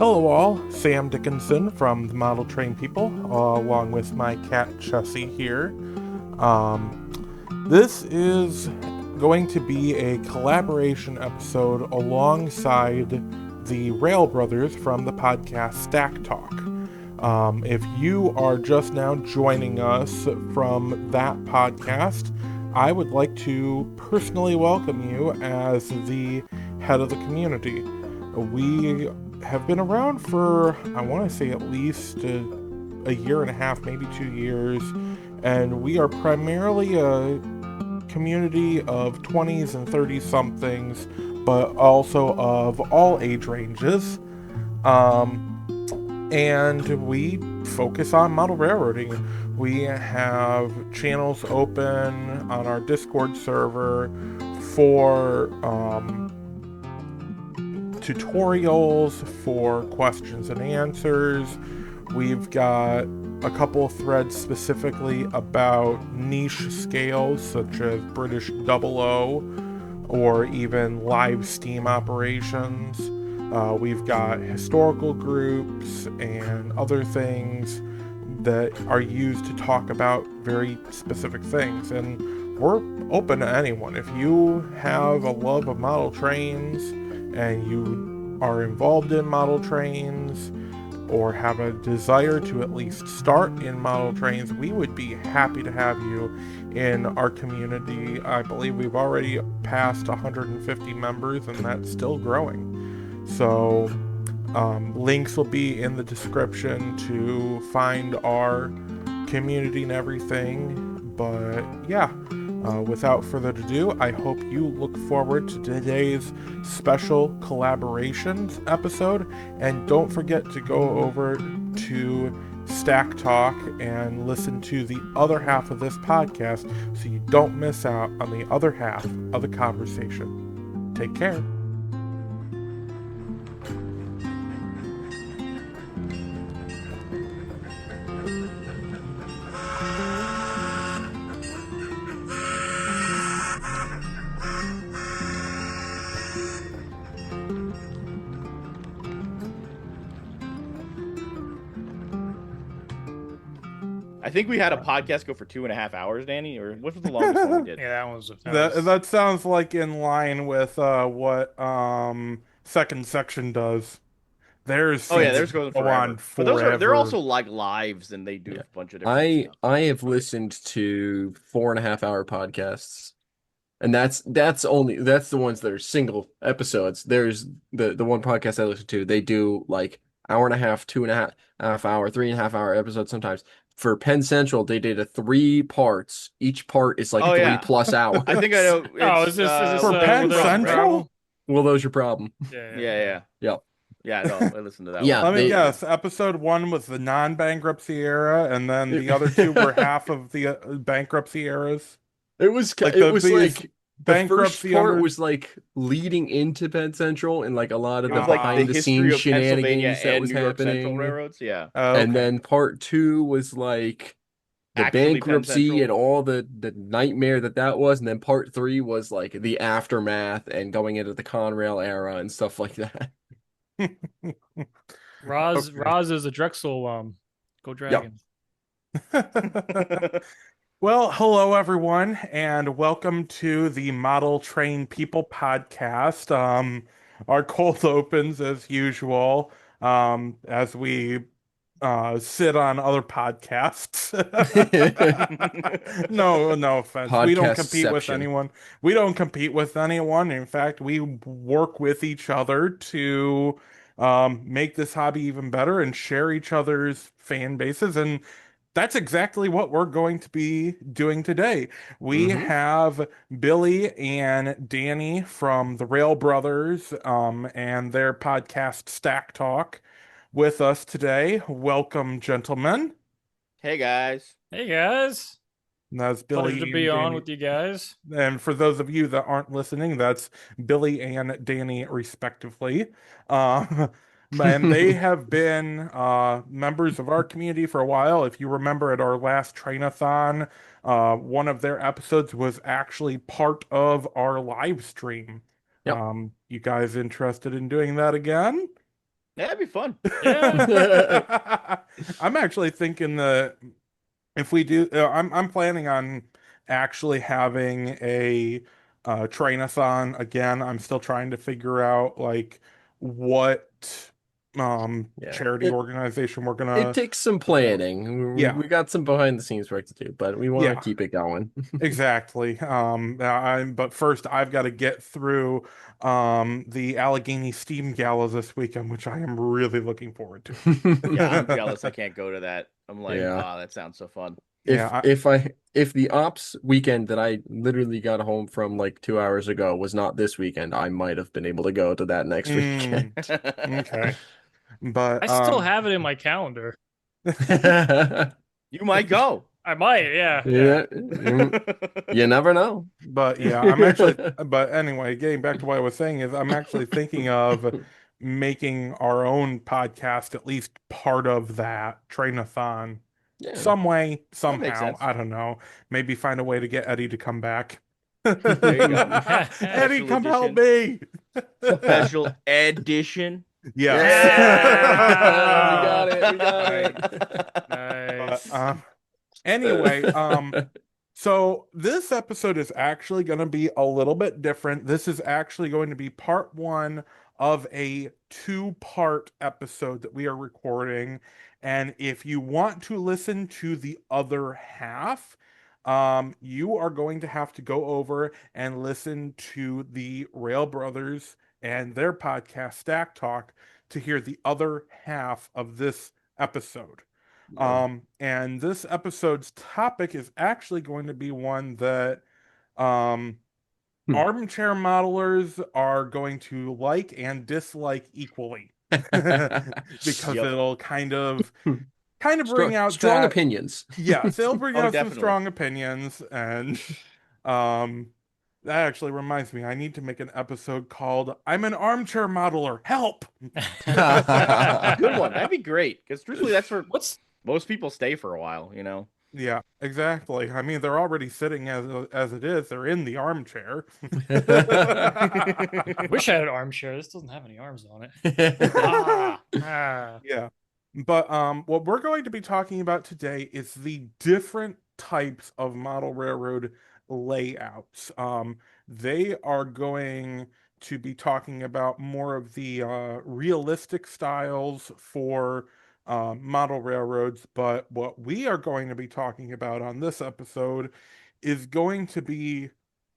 Hello all, Sam Dickinson from the Model Train People, along with my cat Chessie here. This is going to be a collaboration episode alongside the Rail Brothers from the podcast StackTalk. If you are just now joining us from that podcast, I would like to personally welcome you as the head of the community. We have been around for, I want to say, at least a year and a half, maybe 2 years, and we are primarily a community of 20s and 30 somethings, but also of all age ranges, and we focus on model railroading. We have channels open on our Discord server for tutorials, for questions and answers. We've got a couple of threads specifically about niche scales such as British 00 or even live steam operations. We've got historical groups and other things that are used to talk about very specific things, and we're open to anyone. If you have a love of model trains and you are involved in model trains or have a desire to at least start in model trains, we would be happy to have you in our community. I believe we've already passed 150 members, and that's still growing. So links will be in the description to find our community and everything. But yeah, without further ado, I hope you look forward to today's special collaborations episode, and don't forget to go over to Stack Talk and listen to the other half of this podcast so you don't miss out on the other half of the conversation. Take care. I think we had a podcast go for 2.5 hours, Danny, or what was the longest one we did? Yeah, That sounds like in line with what second section does. Theirs Theirs goes go forever. on But forever. they're also like lives, and they do a bunch of different stuff. I have listened to 4.5 hour podcasts, and that's the ones that are single episodes. There's the one podcast I listen to, they do like hour and a half, 2.5 hour, 3.5 hour episodes sometimes. For Penn Central, they did 3 parts. Each part is like 3+ hours. I think I know. Is this for Penn Central? Well, those your problem. Yeah. Yep. Yeah, no, I listened to that Yeah, one. Let me guess. Episode 1 was the non-bankruptcy era, and then the other 2 were half of the bankruptcy eras. It was Like it was like the bankruptcy first part was like leading into Penn Central and like a lot of the behind the scenes shenanigans that was happening. Railroads, yeah. Okay. And then part 2 was like the Actually bankruptcy and all the nightmare that was, and then part 3 was like the aftermath and going into the Conrail era and stuff like that. Roz is a Drexel. Go Dragons. Well, hello everyone, and welcome to the Model Train People podcast. Our cold opens as usual, as we sit on other podcasts. No offense. We don't compete with anyone. We don't compete with anyone. In fact, we work with each other to make this hobby even better and share each other's fan bases, and that's exactly what we're going to be doing today. We have Billy and Danny from the Rail Brothers and their podcast Stack Talk with us today. Welcome, gentlemen. Hey guys. Hey guys. And that's Billy. Pleasure to be on with you guys. And for those of you that aren't listening, that's Billy and Danny, respectively. And they have been members of our community for a while. If you remember at our last Trainathon, one of their episodes was actually part of our live stream. Yep. You guys interested in doing that again? That'd be fun. Yeah. I'm actually thinking that if we do, I'm planning on actually having a train-a-thon again. I'm still trying to figure out like what Yeah. charity organization we're It gonna takes some support. planning. Yeah, We got some behind the scenes work to do, but we want to yeah, keep it going. exactly. But first I've got to get through the Allegheny Steam Gala this weekend, which I am really looking forward Yeah, I'm to. jealous. I can't go to that. I'm like, Yeah. ah, that sounds so fun. If Yeah, if the ops weekend that I literally got home from like 2 hours ago was not this weekend, I might have been able to go to that next weekend. okay. But I still have it in my calendar. You might go. I might, yeah. Yeah, you never know. but yeah, I'm actually but anyway, getting back to what I was saying is I'm actually thinking of making our own podcast at least part of that train-a-thon Yeah. some way, That makes somehow. sense. I don't know. Maybe find a way to get Eddie to come back. There you go. Eddie, Special come help edition. me. Special edition. Yes. Yeah, we got it. Nice. But, anyway, so this episode is actually going to be a little bit different. This is actually going to be part one of a two-part episode that we are recording. And if you want to listen to the other half, you are going to have to go over and listen to the Rail Brothers and their podcast, Stack Talk, to hear the other half of this episode. And this episode's topic is actually going to be one that um, Hmm. armchair modelers are going to like and dislike equally. Because Yep. it'll kind of bring out Strong that, opinions. yes, it'll bring Oh, out some definitely. strong opinions. And um, that actually reminds me, I need to make an episode called "I'm an Armchair Modeler, Help!" Good one. That'd be great. Because truthfully, that's where What's most people stay for a while, you know? Yeah, exactly. I mean, they're already sitting as it is. They're in the armchair. I wish I had an armchair. This doesn't have any arms on it. Ah. Yeah. But what we're going to be talking about today is the different types of model railroad layouts. They are going to be talking about more of the realistic styles for model railroads, but what we are going to be talking about on this episode is going to be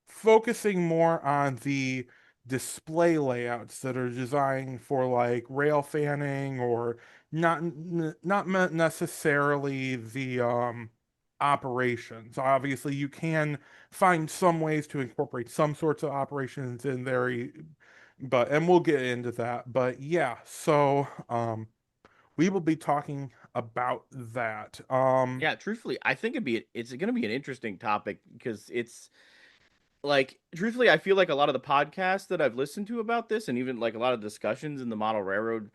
focusing more on the display layouts that are designed for like rail fanning, or not necessarily the operations. Obviously, you can find some ways to incorporate some sorts of operations in there, but and we'll get into that. But yeah, so we will be talking about that. Yeah, truthfully, I think it's going to be an interesting topic because it's like, truthfully, I feel like a lot of the podcasts that I've listened to about this, and even like a lot of discussions in the model railroad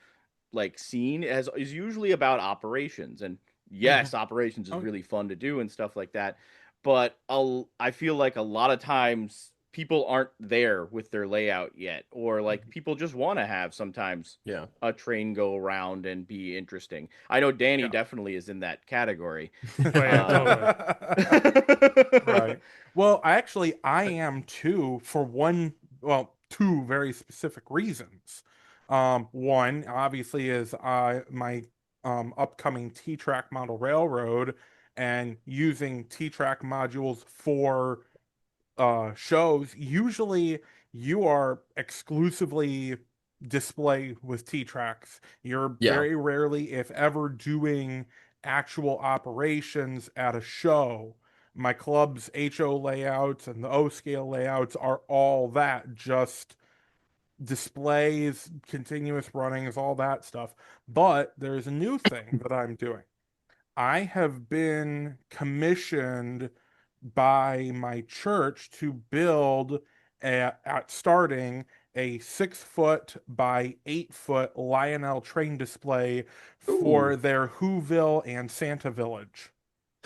like scene, is usually about operations. And Mhm. yes, operations is Oh, really fun to do and stuff like that. But I feel like a lot of times people aren't there with their layout yet, or like people just want to have sometimes Yeah. a train go around and be interesting. I know Danny yeah. definitely is in that category. Oh, yeah, totally. Right. Well, actually, I am too, for two very specific reasons. One, obviously, is my upcoming T-Track model railroad, and using T-Track modules for shows. Usually, you are exclusively display with T-Tracks. You're Yeah. very rarely, if ever, doing actual operations at a show. My club's HO layouts and the O scale layouts are all that, just displays, continuous runnings, all that stuff. But there's a new thing that I'm doing. I have been commissioned by my church to build at starting a 6 foot by 8 foot Lionel train display for Ooh, their Whoville and Santa Village.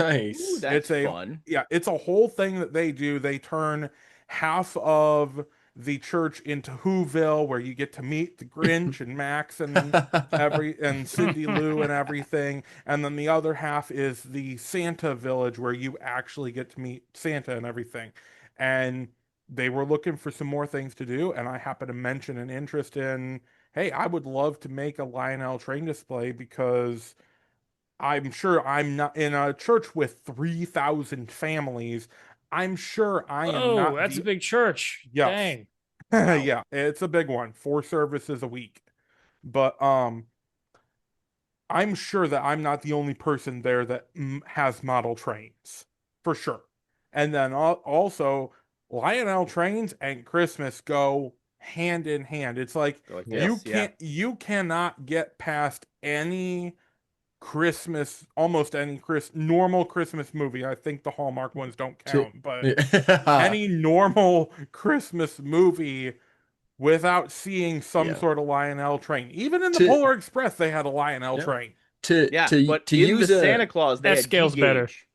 Ooh, nice. that's fun. It's a whole thing that they do. They turn half of the church into Whoville, where you get to meet the Grinch and Max and Cindy Lou and everything. And then the other half is the Santa village, where you actually get to meet Santa and everything. And they were looking for some more things to do, and I happened to mention an interest in, hey, I would love to make a Lionel train display because I'm sure I'm not in a church with 3,000 families. I'm sure I am Oh, not that's a the big church. yes. Dang. Wow. Yeah, it's a big one. 4 services a week. But I'm sure that I'm not the only person there that has model trains, for sure. And then also, Lionel trains and Christmas go hand in hand. It's like Like Yeah. this, you cannot get past any Christmas, almost any normal Christmas movie. I think the Hallmark ones don't To- count, but any normal Christmas movie without seeing some Yeah. sort of Lionel train. Even in the To Polar Express, they had a Lionel Yeah. train. Yeah, to but to in use the a Santa Claus, they That had scales better. G-gauge.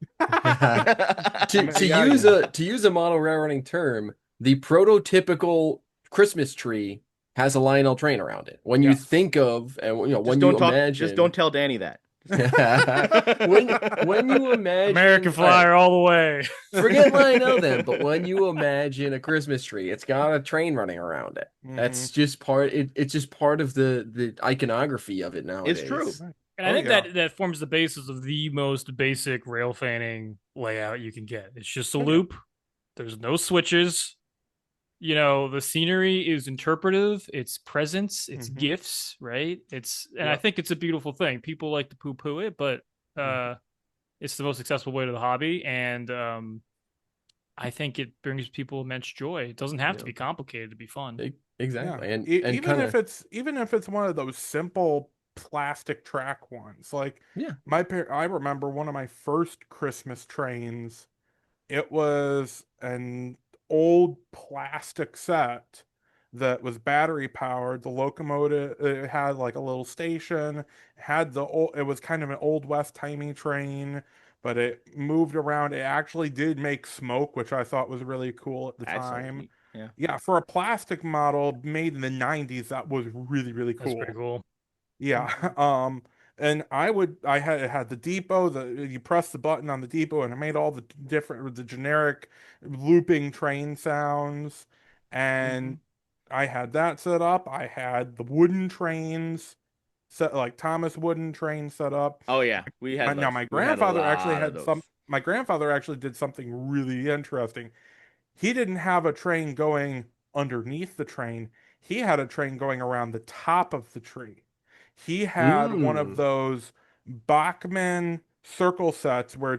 Yeah, to use a model railroading term, the prototypical Christmas tree has a Lionel train around it. When you Yes. think of and Just when don't you talk. imagine Just don't tell Danny that. when you imagine American all right, flyer all the way. forget Lionel then, but when you imagine a Christmas tree, it's got a train running around it. That's just part it's just part of the iconography of it nowadays. It's true. And I Oh, think yeah. that forms the basis of the most basic rail fanning layout you can get. It's just a Oh, yeah. loop. There's no switches. You know, the scenery is interpretive. It's presence. It's Mhm. gifts, right? I Yeah. think it's a beautiful thing. People like to poo poo it, but it's the most accessible way to the hobby, and I think it brings people immense joy. It doesn't have to Yeah. be complicated to be fun. Exactly. Yeah. And Even kind if of it's one of those simple plastic track ones. Like yeah. I remember one of my first Christmas trains. It was an old plastic set that was battery powered. The locomotive, it had like a little station, it was kind of an old West timey train, but it moved around. It actually did make smoke, which I thought was really cool at the That's so time. neat. Yeah. Yeah, for a plastic model made in the 90s, that was really, really That's cool. pretty cool. Yeah. And I had the depot, you press the button on the depot and it made all the generic looping train sounds. And I had that set up. I had the wooden trains set, like Thomas wooden train set up. Oh yeah, we had Now those. my We had a grandfather actually lot of had some those. my grandfather actually did something really interesting. He didn't have a train going underneath the train. He had a train going around the top of the tree. He had one of Mm. those Bachmann circle sets where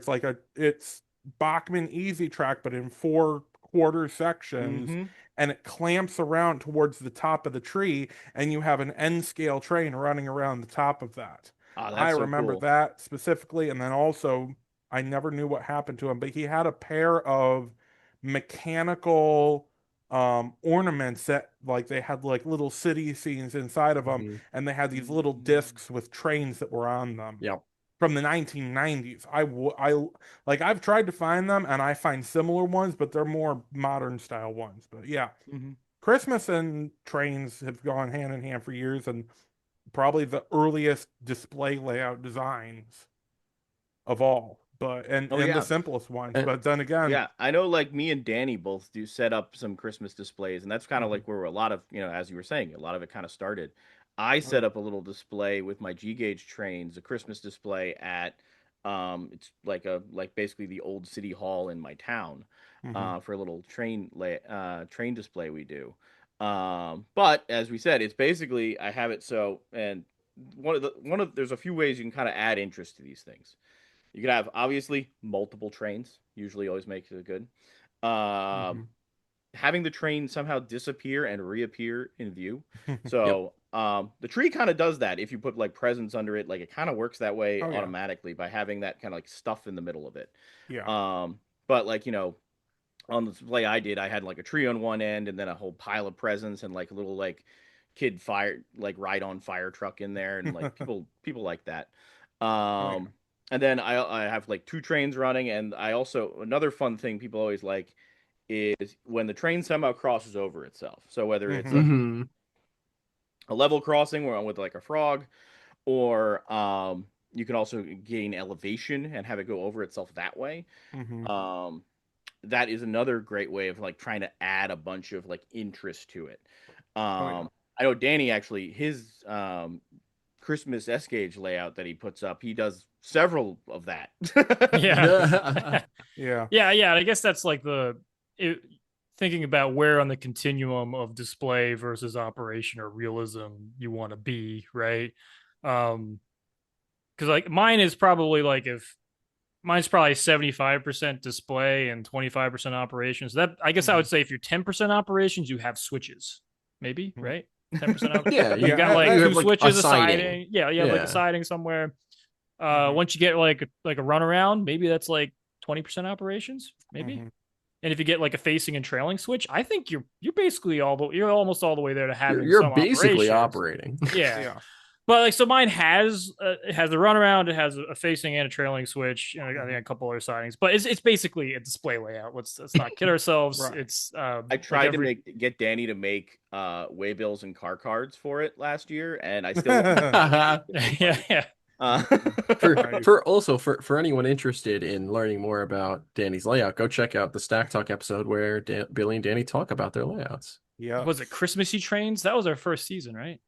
it's Bachmann Easy Track, but in 4 quarter sections, Mm-hmm. and it clamps around towards the top of the tree, and you have an N scale train running around the top of that. Oh, I that's so remember cool. that specifically, and then also I never knew what happened to him, but he had a pair of mechanical ornaments that like they had like little city scenes inside of them, Mhm. and they had these little discs with trains that were on them Yep. from the 1990s. Like I've tried to find them and I find similar ones, but they're more modern style ones. But yeah, Mm-hmm. Christmas and trains have gone hand in hand for years, and probably the earliest display layout designs of all, but Oh and the yeah. simplest ones. And- But then again, Yeah, I know like me and Danny both do set up some Christmas displays, and that's kind of Mhm. like where a lot of, as you were saying, a lot of it kind of started. I set up a little display with my G gauge trains, a Christmas display at it's like basically the old city hall in my town, Mhm. for a little train display we do. But as we said, it's basically I have it so, and there's a few ways you can kind of add interest to these things. You could have obviously multiple trains. Usually, always makes it good. Um, Mhm. Having the train somehow disappear and reappear in view. Yep. So the tree kind of does that. If you put like presents under it, like it kind of works that way Oh yeah, automatically by having that kind of like stuff in the middle of it. yeah. But like on the display I did, I had like a tree on one end and then a whole pile of presents and like a little like kid fire like ride on fire truck in there and like people like that. Oh yeah. And then I have like 2 trains running, and I also another fun thing people always like is when the train somehow crosses over itself. So whether it's Mhm. a level crossing where with like a frog, or you can also gain elevation and have it go over itself that way. Mhm. That is another great way of like trying to add a bunch of like interest to it. yeah. I know Danny actually his Christmas S gauge layout that he puts up, he does several of that. Yeah. Yeah. Yeah. I guess that's like thinking about where on the continuum of display versus operation or realism you want to be, right? Because like mine is probably like if mine's probably 75% display and 25% operations. That I guess I would say if you're 10% operations, you have switches, maybe, Mhm. right? 10% op- Yeah, you Yeah, got like you two have like a switches, a siding. siding. Yeah, you have like a Yeah. siding somewhere. Mhm. Once you get like a runaround, maybe that's like 20% operations, maybe. Mhm. And if you get like a facing and trailing switch, I think you're basically you're almost all the way there to having You're some basically operations. operating. Yeah. Yeah. But like, so mine has it has a runaround, it has a facing and a trailing switch, and I think a couple other sidings. But it's basically a display layout. Let's not kid ourselves. Right. It's I like tried every to get Danny to make waybills and car cards for it last year, and I still yeah. For Nice. for anyone interested in learning more about Danny's layout, go check out the StackTalk episode where Billy and Danny talk about their layouts. Yeah. Was it Christmassy trains? That was our first season, right?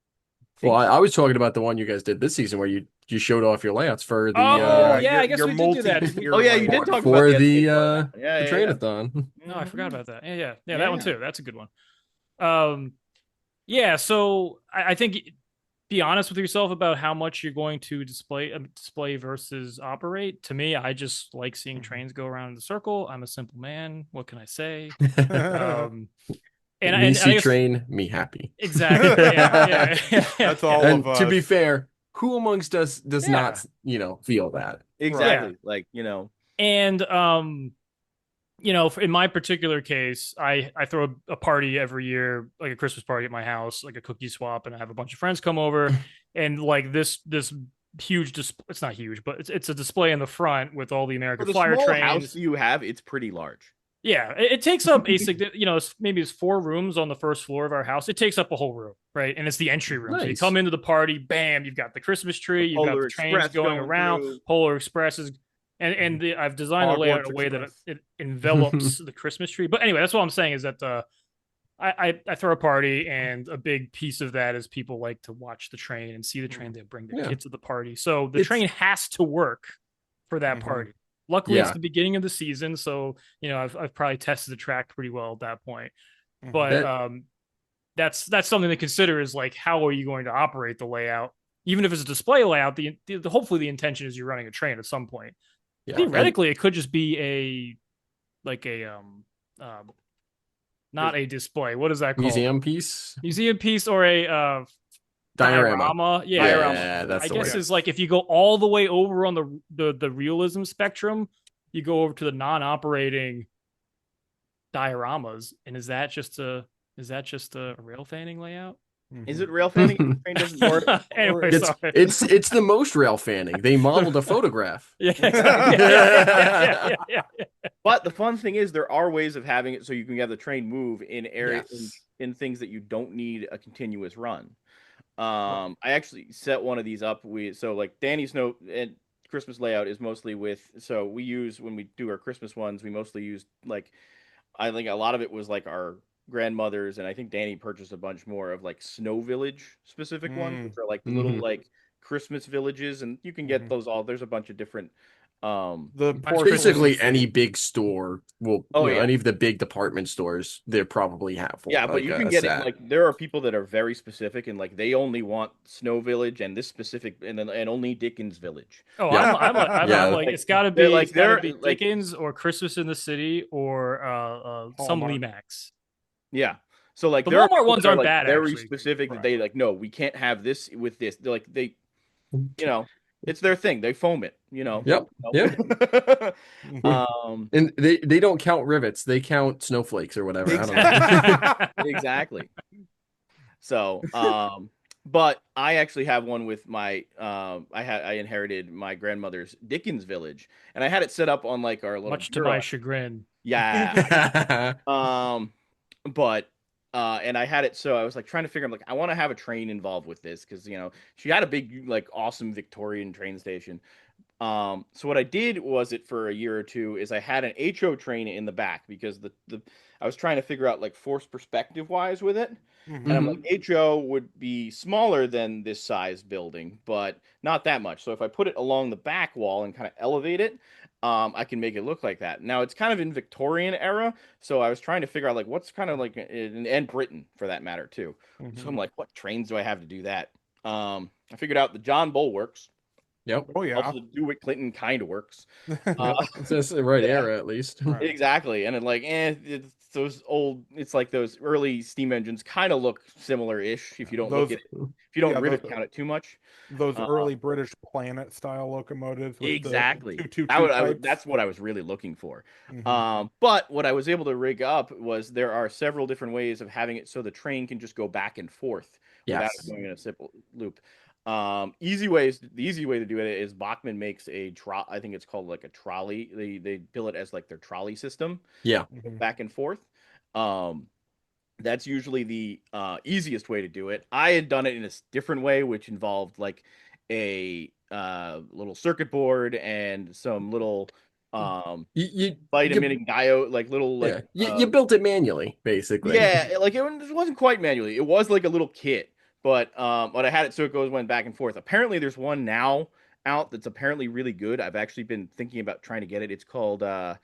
Well, I was talking about the one you guys did this season where you showed off your layouts for the Oh yeah, I your- guess your we did do that. multi-tier Oh yeah, you did layout. talk about for the the yeah, the yeah, yeah. trainathon. No, I forgot about that. Yeah, Yeah. that one too. That's a good one. Yeah. So I think be honest with yourself about how much you're going to display versus operate. To me, I just like seeing trains go around in the circle. I'm a simple man. What can I say? Um, and me I see guess train, me happy. exactly. Yeah. That's all And of to be us. fair, who amongst us does Yeah. not, feel that? Exactly. Like, And in my particular case, I throw a party every year, like a Christmas party at my house, like a cookie swap, and I have a bunch of friends come over, and like this huge display. It's not huge, but it's a display in the front with all the for American the Flyer small trains. house you have, it's pretty large. Yeah, it takes up maybe it's 4 rooms on the first floor of our house. It takes up a whole room, right? And it's the entry room. So you Nice. come into the party, bam, you've got the Christmas tree, you've got Polar the trains Express going going around, through. Polar Expresses, and I've designed the layout Hogwarts in a way that Express. it envelops the Christmas tree. But anyway, that's what I'm saying is that I throw a party, and a big piece of that is people like to watch the train and see the train. They bring their Yeah. kids to the party, so the It's- train has to work for that Mhm. party. Luckily, it's Yeah. the beginning of the season, so I've probably tested the track pretty well at that point. Mhm. But that's something to consider is like how are you going to operate the layout? Even if it's a display layout, the hopefully the intention is you're running a train at some point. Yeah. Theoretically, it could just be not a display. What is that called? Museum piece? Museum piece or a Diorama. Yeah, Yeah, that's I the guess word. is like if you go all the way over on the realism spectrum, you go over to the non-operating dioramas, and is that just a rail fanning layout? Is it rail fanning? Train doesn't work. Anyway, It's sorry. it's the most rail fanning. They modeled a photograph. Yeah, exactly. Yeah. But the fun thing is there are ways of having it so you can have the train move in areas Yes. in things that you don't need a continuous run. I actually set one of these up. So like Danny's note and Christmas layout is mostly so we use when we do our Christmas ones, we mostly use like I think a lot of it was like our grandmothers, and I think Danny purchased a bunch more of like Snow Village specific ones, which are like the little like Christmas villages, and you can get those all. There's a bunch of different. The Mine's portions Basically, of any the- big store will, any of the big department stores, they probably have one. Yeah, but like you a can get it set. like there are people that are very specific and like they only want Snow Village and this specific and only Dickens Village. Oh, Yeah. I'm like it's got to be Like, it's got to they're, be like- Dickens or Christmas in the City or some Hallmark. Lemax. Yeah. So like The there are Walmart people ones that are, aren't like, bad, very actually. specific Right. that they like no, we can't have this with this. They're like it's their thing. They foam it, Yep. Um And they don't count rivets; they count snowflakes or whatever. I don't know. exactly. So, but I actually have one with my I inherited my grandmother's Dickens Village, and I had it set up on like our little Much to bureau. my chagrin. Yeah. But and I had it, so I was like trying to figure, I'm like, I want to have a train involved with this because she had a big, like, awesome Victorian train station. So what I did was, it for a year or two, is I had an HO train in the back because the I was trying to figure out, like, force perspective wise with it. And I'm like, Mhm. HO would be smaller than this size building, but not that much. So if I put it along the back wall and kind of elevate it, I can make it look like that. Now it's kind of in Victorian era, so I was trying to figure out, like, what's kind of like and Britain for that matter too. So I'm like, what trains do I have to do that? I figured out the John Bull works. Yep. Oh yeah. Also, the DeWitt Clinton kind of works. Uh, Yep. It's the right yeah, era at least. Right. exactly. And it's those old, it's like those early steam engines kind of look similar-ish if you don't look Those at it, if you don't yeah, rivet count it too much. those Uh, early British Planet style locomotives with the exactly. 222 pipes. That's what I was really looking for. Hmm. But what I was able to rig up was, there are several different ways of having it so the train can just go back and forth without it Yes. going in a simple loop. The easy way to do it is Bachmann makes I think it's called like a trolley. They bill it as like their trolley system, Yeah. Hmm. back and forth. Um, that's usually the easiest way to do it. I had done it in a different way, which involved like a little circuit board and some little um, You light you emitting diode, like little like yeah. You built it manually, basically. yeah, like it wasn't quite manually. It was like a little kit, but I had it so it went back and forth. Apparently, there's one now out that's apparently really good. I've actually been thinking about trying to get it. It's called Was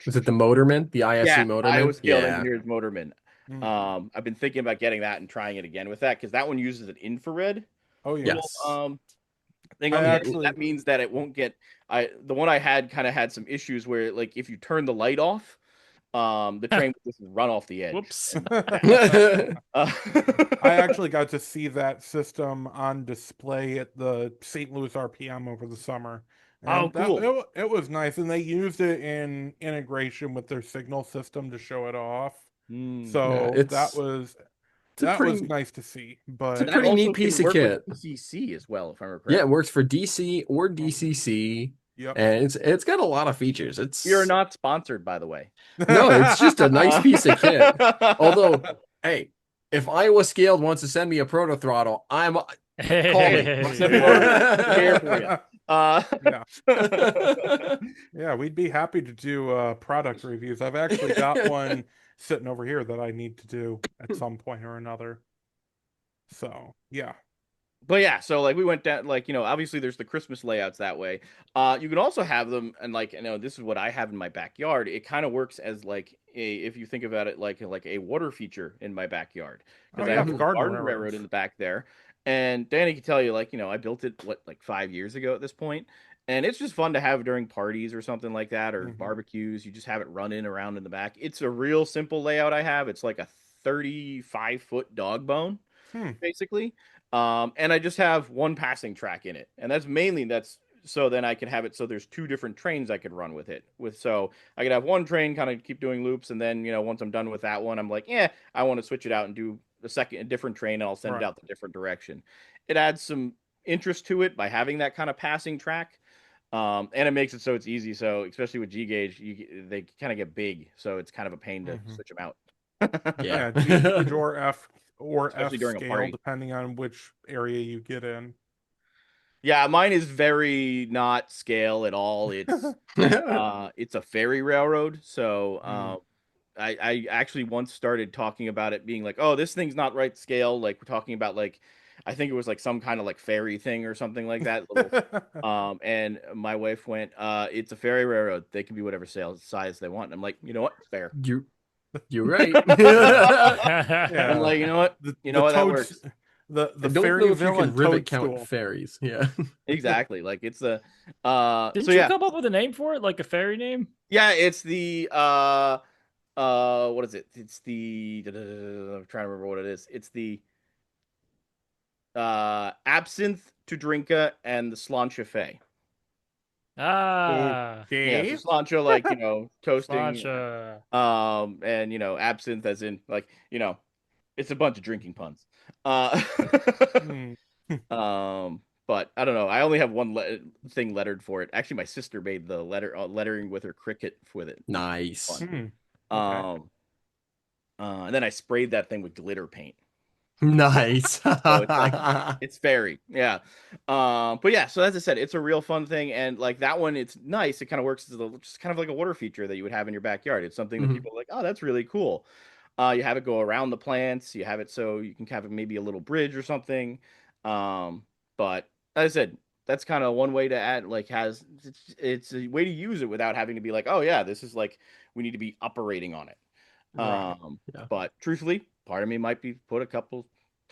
it the Motorman? The ISC yeah, Iowa Motorman? Scaled Yeah. Engineers Motorman. Mm. I've been thinking about getting that and trying it again with that because that one uses an infrared Oh yeah. little Yes. thing I on the end. actually That means that it won't get. The one I had kind of had some issues where, like, if you turn the light off, the train would just run off the edge. Whoops. And, I actually got to see that system on display at the St. Louis RPM over the summer. oh, And cool. it was nice. And they used it in integration with their signal system to show it off. Hmm. Yeah, So it's a that was pretty nice to see. it's a And But that pretty also neat piece can of work with kit. DCC as well, if I remember Yeah, correctly. it works for DC or DCC, yep. and it's got a lot of features. We are It's not sponsored, by the way. no, it's just a nice piece of kit. Although, hey, if Iowa Scaled wants to send me a proto throttle, call me. I'll send them over. Here for you. Yeah. Yeah, we'd be happy to do product reviews. I've actually got one sitting over here that I need to do at some point or another. So, yeah. But yeah, so like we went down, like, obviously there's the Christmas layouts that way. You can also have them, and like, this is what I have in my backyard. It kind of works as like if you think about it, like a water feature in my backyard, Oh because I yeah, have the a garden garden railroad in railroads. the back there. And Danny can tell you, like, I built it like 5 years ago at this point, and it's just fun to have during parties or something like that, or Mhm. barbecues. You just have it running around in the back. It's a real simple layout I have. It's like a 35-foot dog bone, Hmm. basically. And I just have one passing track in it, and that's so then I can have it so there's two different trains I could run with it. So I could have one train kind of keep doing loops, and then once I'm done with that one, I'm like, yeah, I want to switch it out and do a different train, and I'll send it Right. out the different direction. It adds some interest to it by having that kind of passing track. And it makes it so it's easy. So especially with G gauge, they kind of get big, so it's kind of a pain to Mhm. switch them out. Yeah, Yeah. G gauge or Especially F during a scale, party. depending on which area you get in. Yeah, mine is very not scale at all. It's a ferry railroad, so Mm. I actually once started talking about it being like, oh, this thing's not right scale. Like, we're talking about, like, I think it was like some kind of like ferry thing or something like that. And my wife went, it's a ferry railroad. They can be whatever size they want. And I'm like, you know what? Fair. You're right. I'm Yeah. like, you know what? The That toad, works. the I don't know if you Ferryville can and rivet count Toadstool. ferries. Yeah. Exactly. Like, it's a Didn't so you yeah. come up with a name for it, like a fairy name? Yeah, it's the what is it? It's the I'm trying to remember what it is. It's the absinthe to drinka and the slancha fe. Ah, Yeah, Okay. so slancha, like, toasting, Slancha. and absinthe as in, like, it's a bunch of drinking puns. Hmm. Um But I don't know. I only have one thing lettered for it. Actually, my sister made the lettering with her Cricut with it. Nice. Fun. Okay. And then I sprayed that thing with glitter paint. Nice. So it's like it's fairy, yeah. But yeah, so as I said, it's a real fun thing, and like that one, it's nice. It kind of works as just kind of like a water feature that you would have in your backyard. It's something that Mhm. people are like, oh, that's really cool. You have it go around the plants. You have it so you can have maybe a little bridge or something. But as I said, that's kind of one way to add. Like, it's a way to use it without having to be like, oh yeah, this is like we need to be operating on it. Right. Yeah. But truthfully, part of me might be put a couple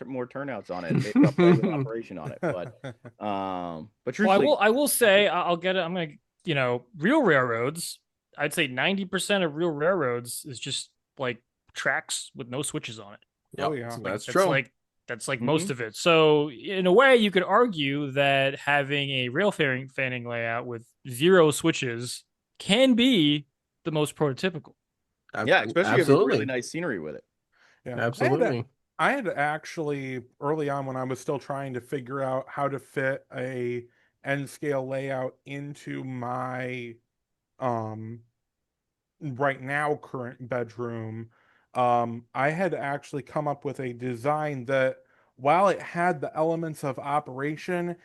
more turnouts on it. Maybe I'll play with operation on it. But truthfully, Well, I will say I'll get it. I'm gonna, real railroads. I'd say 90% of real railroads is just like tracks with no switches on it. Oh, Yep, yeah. so Like that's that's true. like that's like Mhm. most of it. So in a way, you could argue that having a rail fanning layout with 0 switches can be the most prototypical. yeah, especially if you have really Absolutely. nice scenery with it. Yeah. Absolutely. I had actually early on when I was still trying to figure out how to fit a N scale layout into my um right now current bedroom. I had actually come up with a design that while it had the elements of operation,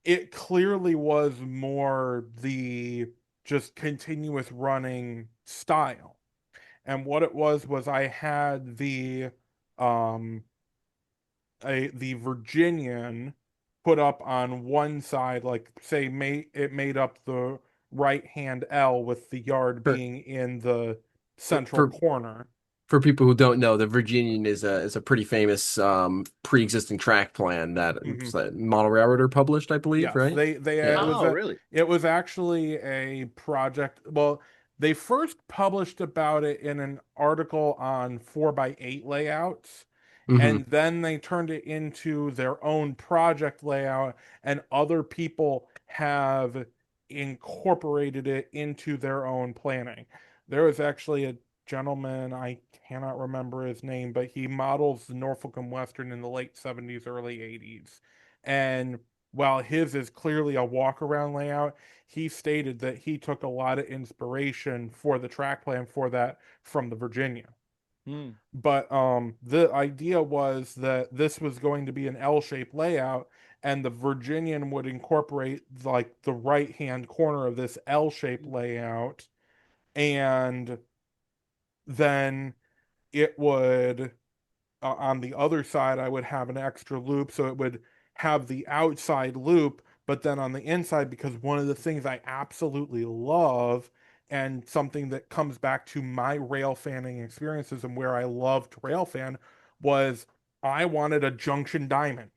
it clearly was more the just continuous running style. And what it was I had um the Virginian put up on one side, like say it made up the right hand L with the yard For being in the for central for, corner. for people who don't know, the Virginian is a pretty famous pre-existing track plan that Mhm. Model Railroader published, I believe, Yes, right? they Yeah. Oh, really? it was actually a project. Well, they first published about it in an article on 4x8 layouts, Hmm. and then they turned it into their own project layout, and other people have incorporated it into their own planning. There was actually a gentleman, I cannot remember his name, but he models the Norfolk and Western in the late 70s, early 80s. And while his is clearly a walk around layout, he stated that he took a lot of inspiration for the track plan for that from the Virginia. Hmm. But the idea was that this was going to be an L-shaped layout, and the Virginian would incorporate like the right-hand corner of this L-shaped layout, and then it would on the other side, I would have an extra loop, so it would have the outside loop, but then on the inside, because one of the things I absolutely love, and something that comes back to my rail fanning experiences and where I loved rail fan, was I wanted a junction diamond.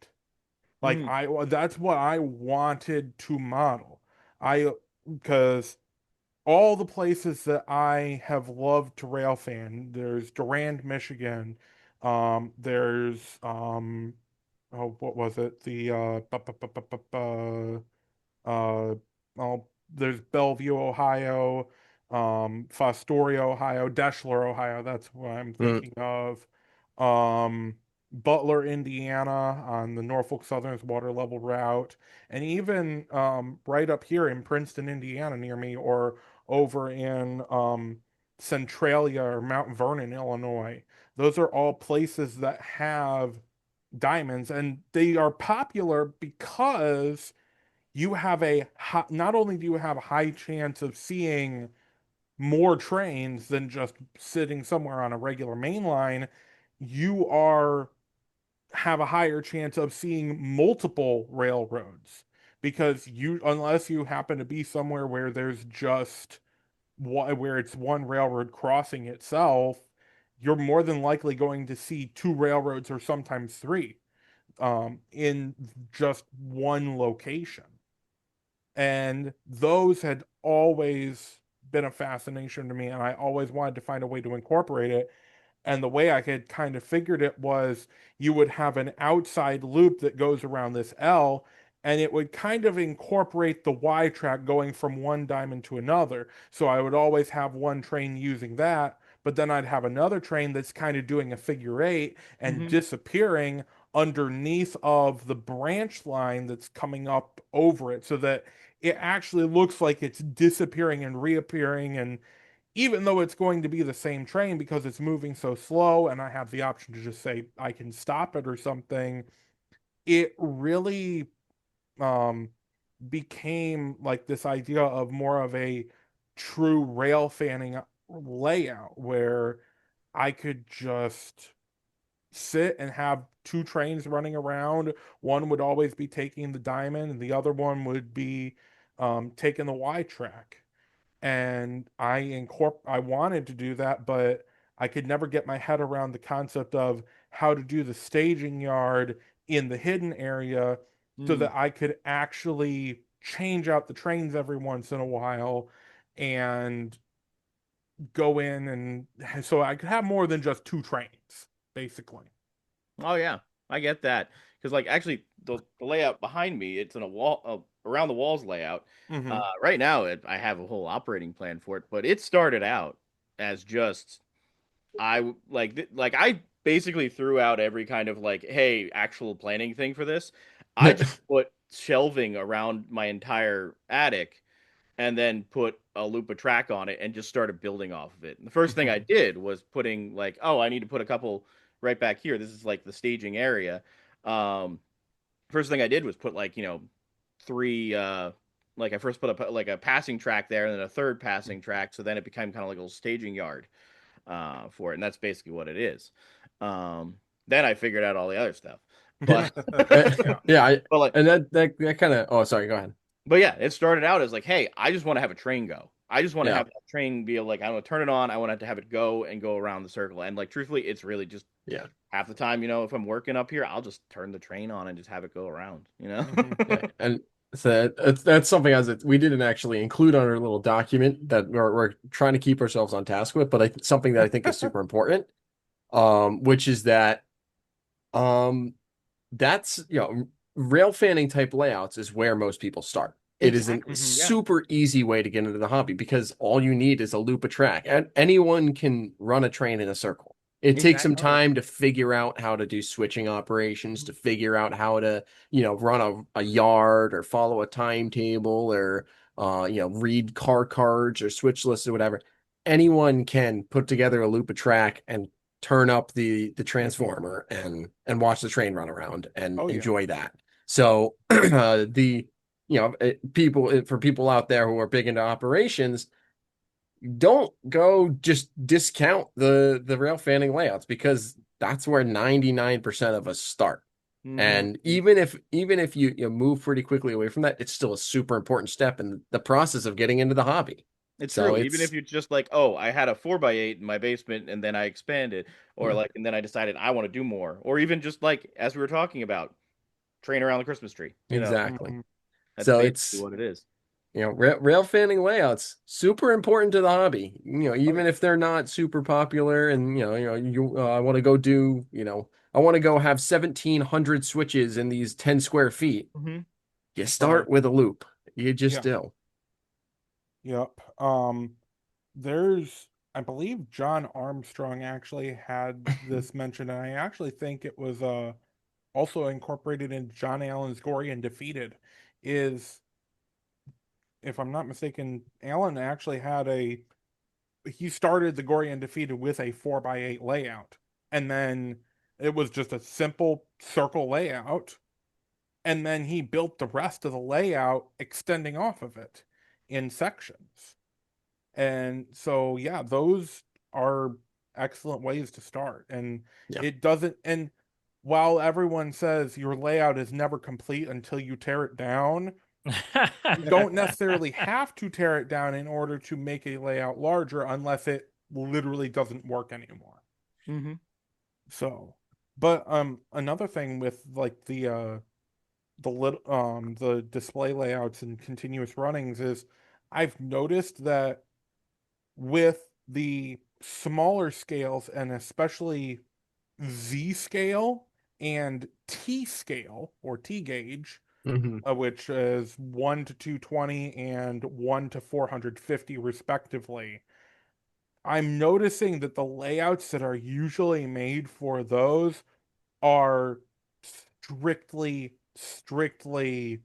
Like Hmm. that's what I wanted to model. I because all the places that I have loved to rail fan. There's Durand, Michigan. There's oh, what was it? The uh, oh, there's Bellevue, Ohio, Fostoria, Ohio, Deschler, Ohio. That's what I'm thinking of. Um, Butler, Indiana, on the Norfolk Southern's water level route, and even right up here in Princeton, Indiana, near me, or over in Centralia or Mount Vernon, Illinois. Those are all places that have diamonds, and they are popular because you have not only do you have a high chance of seeing more trains than just sitting somewhere on a regular main line, you are have a higher chance of seeing multiple railroads because you unless you happen to be somewhere where there's just where it's one railroad crossing itself, you're more than likely going to see two railroads or sometimes three in just one location. And those had always been a fascination to me, and I always wanted to find a way to incorporate it. And the way I had kind of figured it was you would have an outside loop that goes around this L, and it would kind of incorporate the Y track going from one diamond to another. So I would always have one train using that, but then I'd have another train that's kind of doing a figure eight and Mhm. disappearing underneath of the branch line that's coming up over it, so that it actually looks like it's disappearing and reappearing. And even though it's going to be the same train, because it's moving so slow and I have the option to just say I can stop it or something, it really um became like this idea of more of a true rail fanning layout, where I could just sit and have two trains running around. One would always be taking the diamond, and the other one would be taking the Y track. And I wanted to do that, but I could never get my head around the concept of how to do the staging yard in the hidden area, so Mm. that I could actually change out the trains every once in a while and go in, and so I could have more than just two trains, basically. Oh yeah, I get that. Because like actually the layout behind me, it's in a wall around the walls layout. Mm-hmm. Right now I have a whole operating plan for it, but it started out as just like I basically threw out every kind of like, hey, actual planning thing for this. I just put shelving around my entire attic and then put a loop of track on it and just started building off of it. And the first thing I did was putting like, oh, I need to put a couple right back here. This is like the staging area. Um, First thing I did was put like, three like I first put like a passing track there and then a third passing track, so then it became kind of like a little staging yard for it, and that's basically what it is. Um, then I figured out all the other stuff, but Yeah, but like and that kind of. Oh, sorry. Go ahead. but yeah, it started out as like, hey, I just want to have a train go. I just want to Yeah. have that train be like, I want to turn it on. I want to have it go and go around the circle. And like, truthfully, it's really just Yeah. half the time, if I'm working up here, I'll just turn the train on and just have it go around, Yeah, and so that's something we didn't actually include on our little document that we're trying to keep ourselves on task with, but something that I think is super important, which is that that's rail fanning type layouts is where most people start. It is a Exactly. Yeah. super easy way to get into the hobby because all you need is a loop of track, and anyone can run a train in a circle. It takes some Exactly. time to figure out how to do switching operations, to figure out how to, run a yard or follow a timetable or, read car cards or switch lists or whatever. Anyone can put together a loop of track and turn up the transformer and watch the train run around and Oh, yeah. enjoy that. So for people out there who are big into operations, don't go just discount the rail fanning layouts, because that's where 99% of us start. Mhm. And even if you move pretty quickly away from that, it's still a super important step in the process of getting into the hobby. It's So true. Even if you're just like, oh, I had a 4x8 in my basement and then I expanded, or like, and then I decided I want to do more, or even just like, as we were talking about, train around the Christmas tree. Exactly. Mhm. That's So basically what it is. rail fanning layouts super important to the hobby. Even yeah. if they're not super popular, and I want to go do, I want to go have 1,700 switches in these 10 square feet. Mm-hmm. You start with a loop. You just Yeah. do. Yep. There's, I believe John Armstrong actually had this mentioned, and I actually think it was also incorporated in John Allen's Gory and Defeated. Is, if I'm not mistaken, Allen actually he started the Gory and Defeated with a 4x8 layout, and then it was just a simple circle layout, and then he built the rest of the layout extending off of it in sections. And so, yeah, those are excellent ways to start. And Yeah. it doesn't, and while everyone says your layout is never complete until you tear it down, you don't necessarily have to tear it down in order to make a layout larger, unless it literally doesn't work anymore. Mm-hmm. So, but another thing with like the display layouts and continuous runnings is, I've noticed that with the smaller scales, and especially Z scale and T scale, or T gauge, Mm-hmm. which is 1 to 220 and 1 to 450 respectively, I'm noticing that the layouts that are usually made for those are strictly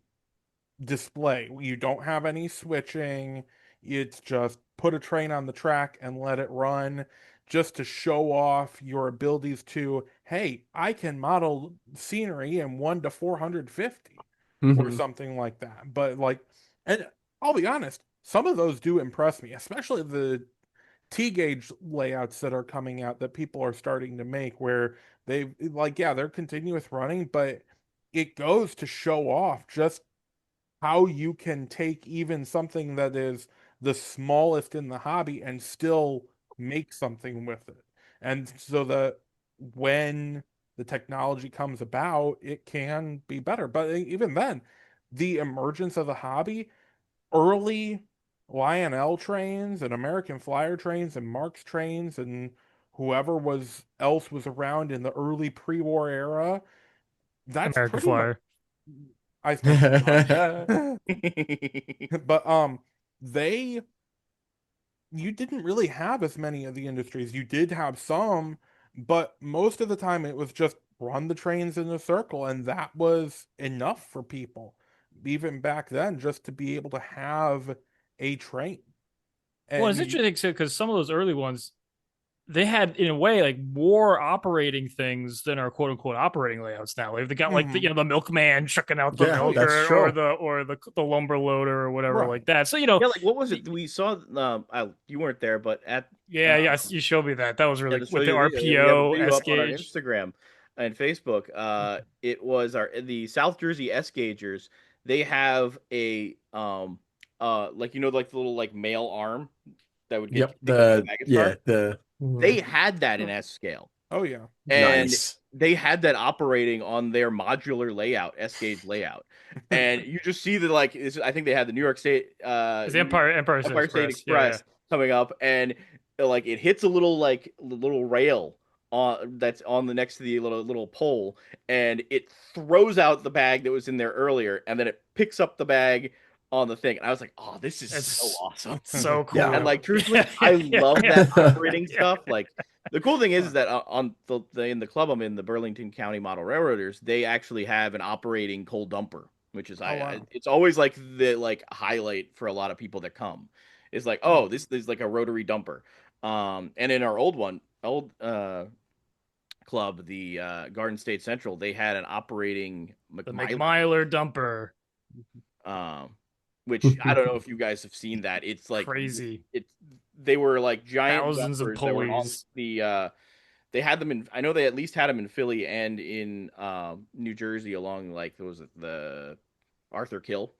display. You don't have any switching. It's just put a train on the track and let it run just to show off your abilities to, hey, I can model scenery in 1 to 450 or Mhm. something like that. But like, and I'll be honest, some of those do impress me, especially the T gauge layouts that are coming out that people are starting to make where they like, yeah, they're continuous running, but it goes to show off just how you can take even something that is the smallest in the hobby and still make something with it. And so that when the technology comes about, it can be better. But even then, the emergence of the hobby, early Lionel trains and American Flyer trains and Marx trains and whoever was else was around in the early pre-war era, that's American pretty much Flyer. I stand for but they you didn't really have as many of the industries. You did have some, but most of the time it was just run the trains in a circle, and that was enough for people, even back then, just to be able to have a train. Well, And it's interesting because some of those early ones, they had in a way like more operating things than our quote unquote operating layouts now. Like they got like the Mhm. the milkman chucking out the Yeah, milk that's or true. the lumber loader or whatever right. like that. So Yeah, like what was it we saw? You weren't there, but at yeah, yes, you showed me that. That was yeah, really to show with the you the video, we have a RPO video S up on our gauge. Instagram and Facebook. It was the South Jersey S Gaugers. They have a like like the little like male arm that would get Yep. take up the maggot car. The They had that in S scale, Oh yeah. and nice. they had that operating on their modular layout, S gauge layout, and you just see that like I think they had the New York State It's the Empire State Empire State Express. Yeah, yeah. Express coming up, and like it hits a little like little rail on that's on the next to the little pole, and it throws out the bag that was in there earlier, and then it picks up the bag on the thing. And I was like, oh, this is so It's awesome. so Yeah. And cool. like truthfully, Yeah, I yeah, love yeah, that yeah, operating yeah. stuff. Like the cool thing is that on in the club I'm in, the Burlington County Model Railroaders, they actually have an operating coal dumper, which is Oh wow. it's always like the like highlight for a lot of people that come. It's like, oh, this is like a rotary dumper. And in our old club, the Garden State Central, they had an operating The McMiler McMiler dumper. um, which I don't know if you guys have seen that. It's like Crazy. it's they were like giant Thousands of dumpers that were on pulleys. the they had them in I know they at least had them in Philly and in New Jersey along like those the Arthur Kill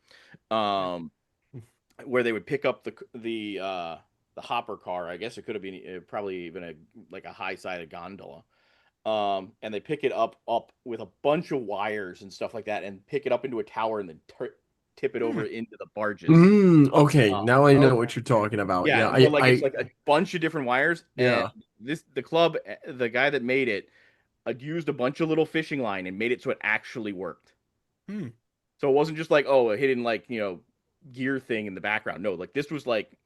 um where they would pick up the hopper car. I guess it could have been probably even a like a high-sided gondola. And they pick it up with a bunch of wires and stuff like that, and pick it up into a tower, and then tip it over into the barges. Okay, Uh, now I know Okay. what you're talking about. yeah, Yeah, and so like it's like a bunch of different wires, and yeah. the club, the guy that made it, used a bunch of little fishing line and made it so it actually worked. Hmm. So it wasn't just like a hidden like gear thing in the background. No, like this was like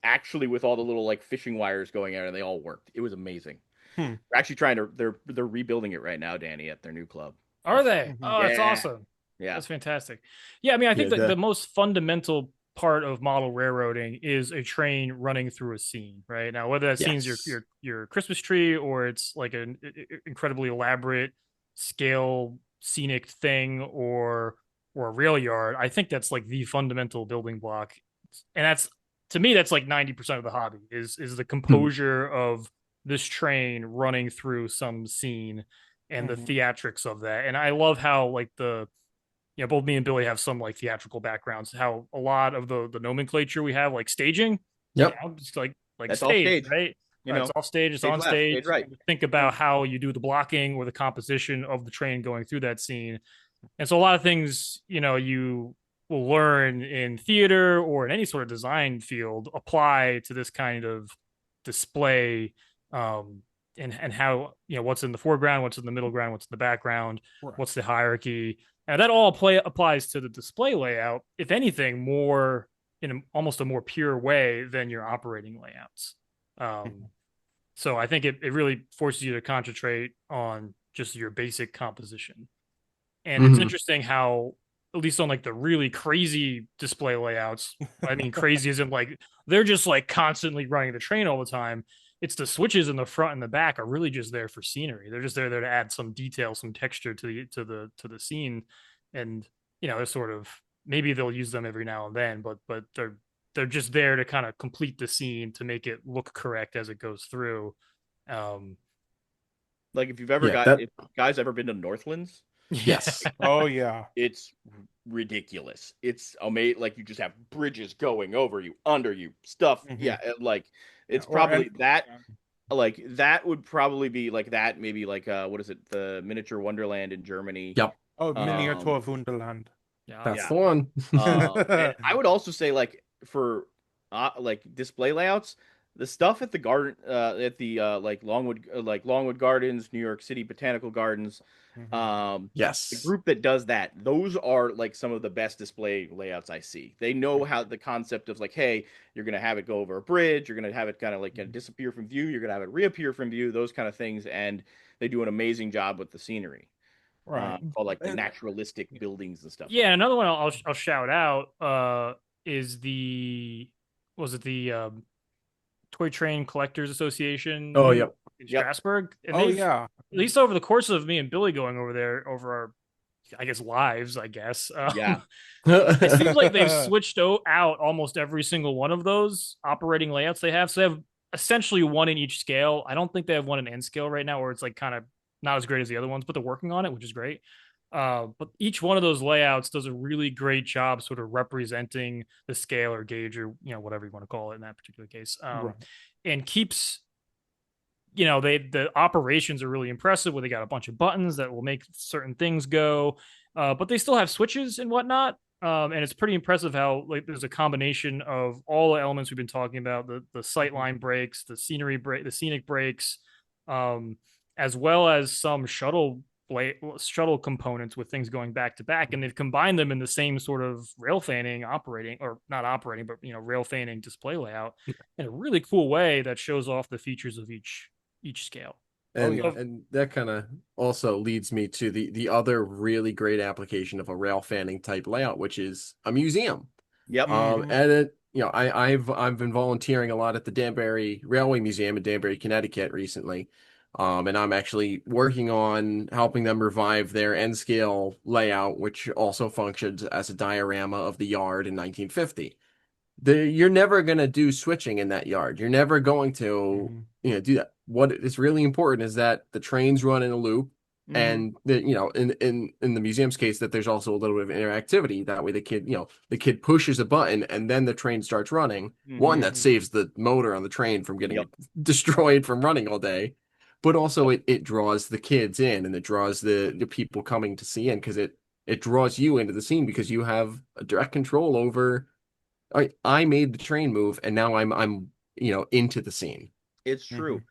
actually with all the little like fishing wires going out, and they all worked. It was amazing. Hmm. They're actually trying to they're rebuilding it right now, Danny, at their new club. Are they? Mhm. Oh, that's Yeah, awesome. yeah. That's fantastic. Yeah, I mean, I think Yeah, that the most fundamental part of model railroading is a train running through a scene, right? Now, whether that scene's yes. your Christmas tree or it's like an incredibly elaborate scale scenic thing or a rail yard, I think that's like the fundamental building block. And that's to me, that's like 90% of the hobby is the Hmm. composure of this train running through some scene and the Mhm. theatrics of that. And I love how like both me and Billy have some like theatrical backgrounds. How a lot of the nomenclature we have, like staging, Yep. it's like That's all stage, stage. right? It's off stage, it's Stage on left, stage. stage right. Think about how you do the blocking or the composition of the train going through that scene. And so a lot of things, you will learn in theater or in any sort of design field apply to this kind of display and how what's in the foreground, what's in the middle ground, what's in the background, Right. what's the hierarchy, and that all applies to the display layout. If anything, more in almost a more pure way than your operating layouts. Mhm. So I think it really forces you to concentrate on just your basic composition. And it's Mhm. interesting how, at least on like the really crazy display layouts, I mean, crazy isn't like they're just like constantly running the train all the time. It's the switches in the front and the back are really just there for scenery. They're just there to add some detail, some texture to the scene, and they're sort of, maybe they'll use them every now and then, but they're just there to kind of complete the scene to make it look correct as it goes through. Um, Like if Yeah, that if guys ever been to Northlands, yeah, yes. Oh yeah. it's ridiculous. It's amazing. Like you just have bridges going over you, under you, stuff. Mhm. Yeah, like Yeah, it's or probably and- that. Like that would probably be like that. Maybe like what is it? The miniature Wonderland in Germany. Yep, Oh, Um, Miniatur Wunderland. yeah, that's yeah. the one. And I would also say like for like display layouts, the stuff at the garden at the Longwood Gardens, New York City Botanical Gardens, Mhm. the Yes. group that does that, those are like some of the best display layouts I see. They know how the concept of like, hey, you're gonna have it go over a bridge, you're gonna have it kind of like disappear from view, you're gonna have it reappear from view, those kind of things, and they do an amazing job with the scenery. Right. Called like the And- naturalistic buildings and stuff yeah. like Another one I'll shout out is the was it the Toy Train Collectors Association Oh, that. yep. in Yep. Strasbourg, and Oh they've, yeah. at least over the course of me and Billy going over there over our, I guess, lives, I guess. Yeah. It seems like they've switched out almost every single one of those operating layouts they have. So they have essentially one in each scale. I don't think they have one in N scale right now, where it's like kind of not as great as the other ones, but they're working on it, which is great. But each one of those layouts does a really great job sort of representing the scale or gauge or whatever you want to call it in that particular case, Right. and keeps the operations are really impressive where they got a bunch of buttons that will make certain things go, but they still have switches and whatnot. And it's pretty impressive how like there's a combination of all the elements we've been talking about, the sight line breaks, the scenery break, the scenic breaks, um, as well as some shuttle components with things going back to back, and they've combined them in the same sort of rail fanning operating, or not operating, but rail fanning display layout in a really cool way that shows off the features of each scale. And yeah. and that kind of also leads me to the other really great application of a rail fanning type layout, which is a museum. Yep. Mhm. And I've been volunteering a lot at the Danbury Railway Museum in Danbury, Connecticut recently. And I'm actually working on helping them revive their N scale layout, which also functions as a diorama of the yard in 1950. You're never going to do switching in that yard. You're never going to, Mhm. do that. What is really important is that the trains run in a loop, Mhm. and in the museum's case, that there's also a little bit of interactivity. That way, the kid pushes a button, and then the train starts running. One, that Mhm. saves the motor on the train from getting Yep. destroyed from running all day, but also it draws the kids in, and it draws the people coming to see in, because it draws you into the scene because you have a direct control over. I made the train move, and now I'm into the scene. It's true.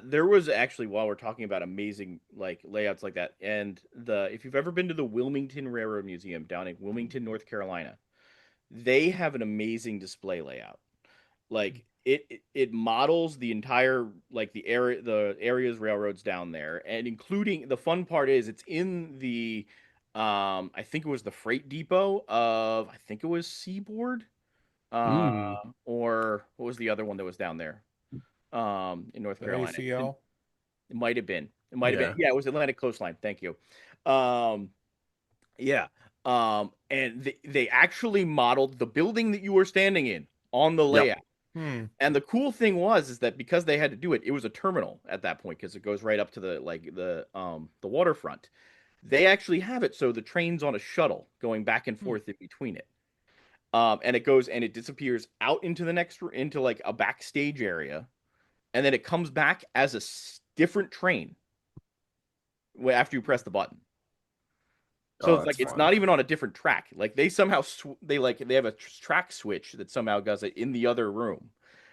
There was actually, while we're talking about amazing like layouts like that, and if you've ever been to the Wilmington Railroad Museum down in Wilmington, North Carolina, they have an amazing display layout. Like it models the entire like the area's railroads down there, and including the fun part is it's in the I think it was the freight depot of I think it was Seaboard, uh Mm, or what was the other one that was down there in North The Carolina. It, ACL. it might have been. It might have been. yeah. Yeah, it was Atlantic Coastline. Thank you. Um, yeah. And they actually modeled the building that you were standing in on the Yep. layout. Hmm. And the cool thing was is that because they had to do it, it was a terminal at that point because it goes right up to the waterfront. They actually have it so the train's on a shuttle going back and forth in between it. And it goes and it disappears out into the next into like a backstage area, and then it comes back as a different train after you press the button. So Oh, it's like that's it's fun. not even on a different track. Like they somehow they have a track switch that somehow does it in the other room,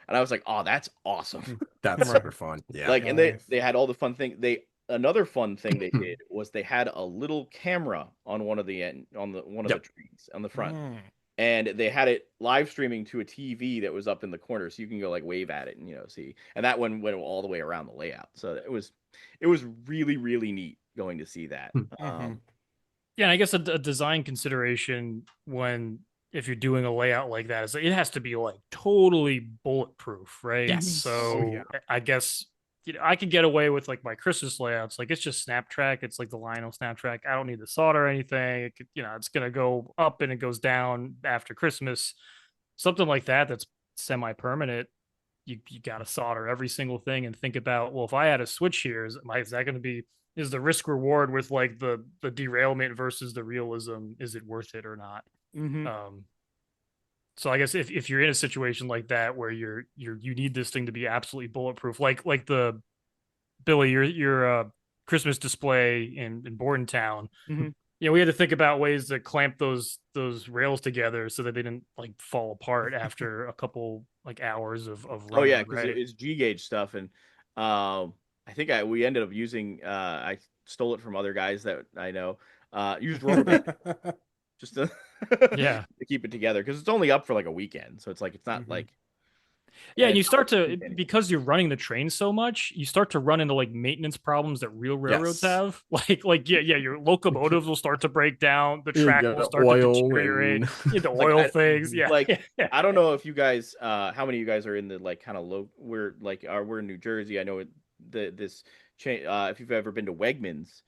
and I was like, oh, that's awesome. That's Right. super fun. Yeah. Like, and they Nice. they had all the fun thing. Another fun thing they did was they had a little camera on one of the one of the Yep. trees on the front, Hmm. and they had it live streaming to a TV that was up in the corner, so you can go like wave at it and see. And that one went all the way around the layout, so it was really really neat going to see that. Mhm. Yeah, and I guess a design consideration when if you're doing a layout like that is it has to be like totally bulletproof, right? Yes. Oh So yeah. I guess I could get away with like my Christmas layouts, like it's just snap track. It's like the Lionel snap track. I don't need to solder anything. It could, it's gonna go up and it goes down after Christmas. Something like that that's semi permanent. You got to solder every single thing and think about, well, if I had a switch here, is that going to be, is the risk reward with like the derailment versus the realism, is it worth it or not? Mm-hmm. So I guess if you're in a situation like that where you need this thing to be absolutely bulletproof, like the Billy, your Christmas display in Bordentown, Mm-hmm. we had to think about ways to clamp those rails together so that they didn't like fall apart after a couple like hours of Oh yeah, running, because right? it's G gauge stuff, and I think we ended up using. I stole it from other guys that I know. Used rubber band just to, Yeah. to keep it together because it's only up for like a weekend, so it's like it's not like Yeah, and you it's not start like to, anything. because you're running the train so much, you start to run into like maintenance problems that real railroads Yes. have. Yeah, your locomotives will start to break down, the You track will got start to oil deteriorate, and the Like oil things. Yeah. like Yeah. I don't know if you guys how many of you guys are in the like kind of low we're in New Jersey. I know this chain if you've ever been to Wegmans,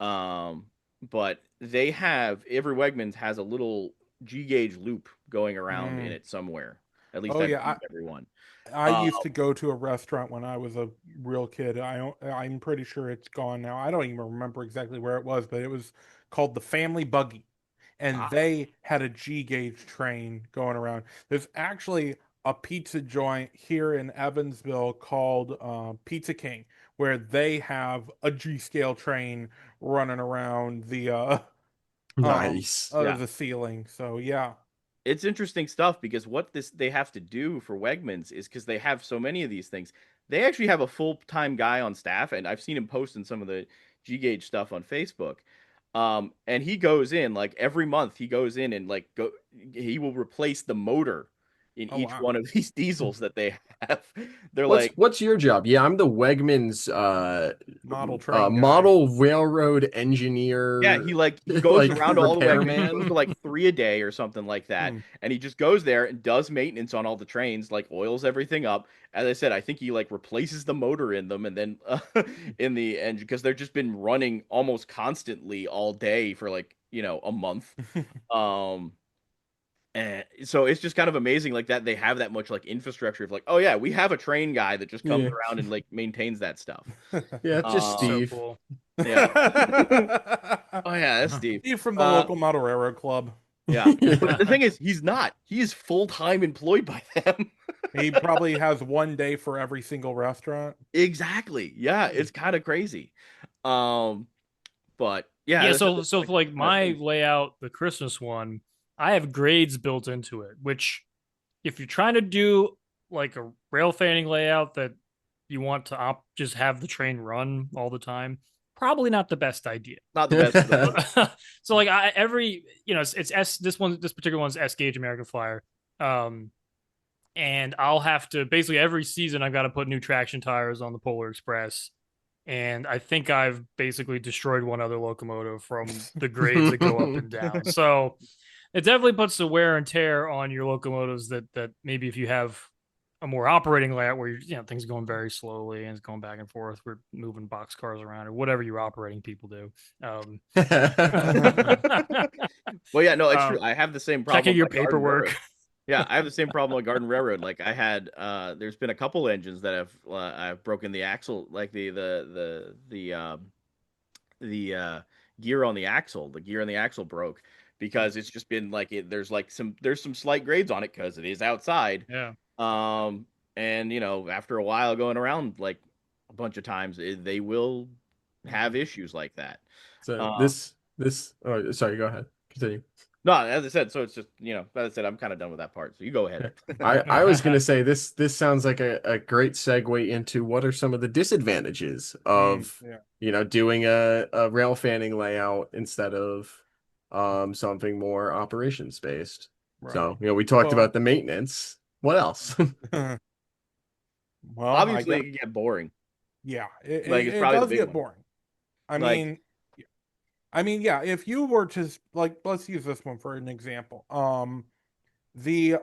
um but they have every Wegmans has a little G gauge loop going around in Mm. it somewhere. At least Oh I've yeah. seen everyone. I Uh, used to go to a restaurant when I was a real kid. I'm pretty sure it's gone now. I don't even remember exactly where it was, but it was called the Family Buggy, and ah, they had a G gauge train going around. There's actually a pizza joint here in Evansville called Pizza King, where they have a G scale train running around nice. yeah. the ceiling. So yeah. It's interesting stuff because what this they have to do for Wegmans is because they have so many of these things. They actually have a full-time guy on staff, and I've seen him posting some of the G gauge stuff on Facebook. And he goes in like every month. He goes in and like he will replace the motor in Oh each wow. one of these diesels that they have. They're What's like, what's your job? Yeah, I'm the Wegmans Model train guy. model railroad yeah, engineer he goes like around to all the Wegmans. He goes to repairman. like 3 a day or something like that, Hmm. and he just goes there and does maintenance on all the trains, like oils everything up. As I said, I think he like replaces the motor in them, and then in the engine because they've just been running almost constantly all day for like a month. Um, and so it's just kind of amazing like that they have that much like infrastructure of like, oh yeah, we have a train guy that just comes Yeah. around and like maintains that stuff. Yeah, it's just Um, So Steve. cool. yeah. Oh yeah, that's Steve. Steve from the Uh, local model railroad club. Yeah. But the Yeah. thing is, he's not. He is full-time employed by them. He probably has one day for every single restaurant. Exactly. Yeah, it's kind of crazy. Um, but yeah, Yeah, that's so like for like kind of my things. layout, the Christmas one, I have grades built into it, which if you're trying to do like a rail fanning layout that you want to just have the train run all the time, probably not the best idea. Not the best of the best. So like every it's S, this particular one's S gauge American Flyer. Um and I'll have to basically every season I've got to put new traction tires on the Polar Express. And I think I've basically destroyed one other locomotive from the grades that go up and down. So it definitely puts the wear and tear on your locomotives that maybe if you have a more operating layout where things are going very slowly and it's going back and forth, we're moving box cars around or whatever your operating people do. Well, yeah, no, it's true. um, I have the same checking problem your at Garden paperwork. Railroad. Yeah, I have the same problem at Garden Railroad. Like I had, there's been a couple engines that have I've broken the axle, like the gear on the axle. The gear on the axle broke because it's just been like there's some slight grades on it because it is outside. Yeah. Um, and after a while going around like a bunch of times, they will have issues like that. So Um, this oh sorry, go ahead. Continue. no, as I said, so it's just as I said, I'm kind of done with that part. So you go ahead. I was gonna say this sounds like a great segue into what are some of the disadvantages of Yeah. doing a rail fanning layout instead of something more operations based. Right. So we talked Well, about the maintenance. What else? well, I Obviously, it got can get boring. yeah. Like it's It probably the does big get one. boring. I Like mean, I mean, yeah, if you were to like, let's use this one for an example. The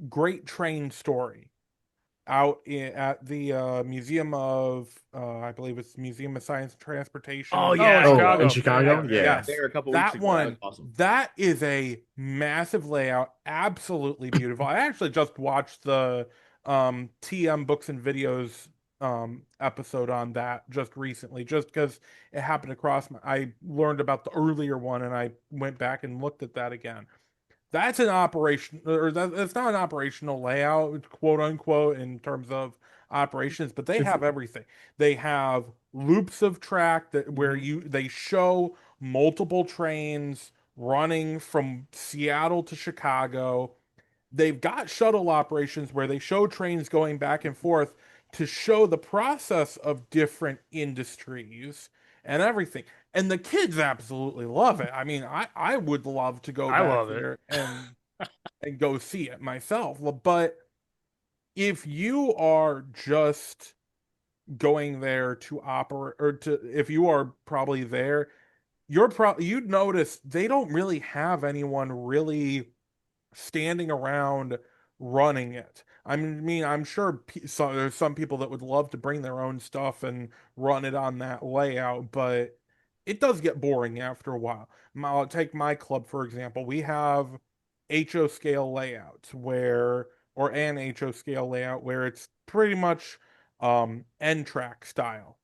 Great Train Story at the Museum of I believe it's Museum of Science and Transportation Oh in Oh, in yeah, Chicago. Oh, in Chicago. Chicago? Yeah. Yeah. Yes, there a couple weeks that ago. That was one, awesome. that is a massive layout, absolutely beautiful. I actually just watched the TM Books and Videos episode on that just recently, just because it happened across I learned about the earlier one and I went back and looked at that again. That's an operation, or that's not an operational layout, quote unquote, in terms of operations, but they If have everything. They have loops of track that where they show multiple trains running from Seattle to Chicago. They've got shuttle operations where they show trains going back and forth to show the process of different industries and everything. And the kids absolutely love it. I mean, I would love to go I back love it. there and go see it myself. But if you are just going there to operate, or to if you are probably there, you'd notice they don't really have anyone really standing around running it. I mean, I'm sure there's some people that would love to bring their own stuff and run it on that layout, but it does get boring after a while. I'll take my club, for example. We have HO scale layouts or an HO scale layout where it's pretty much N track style.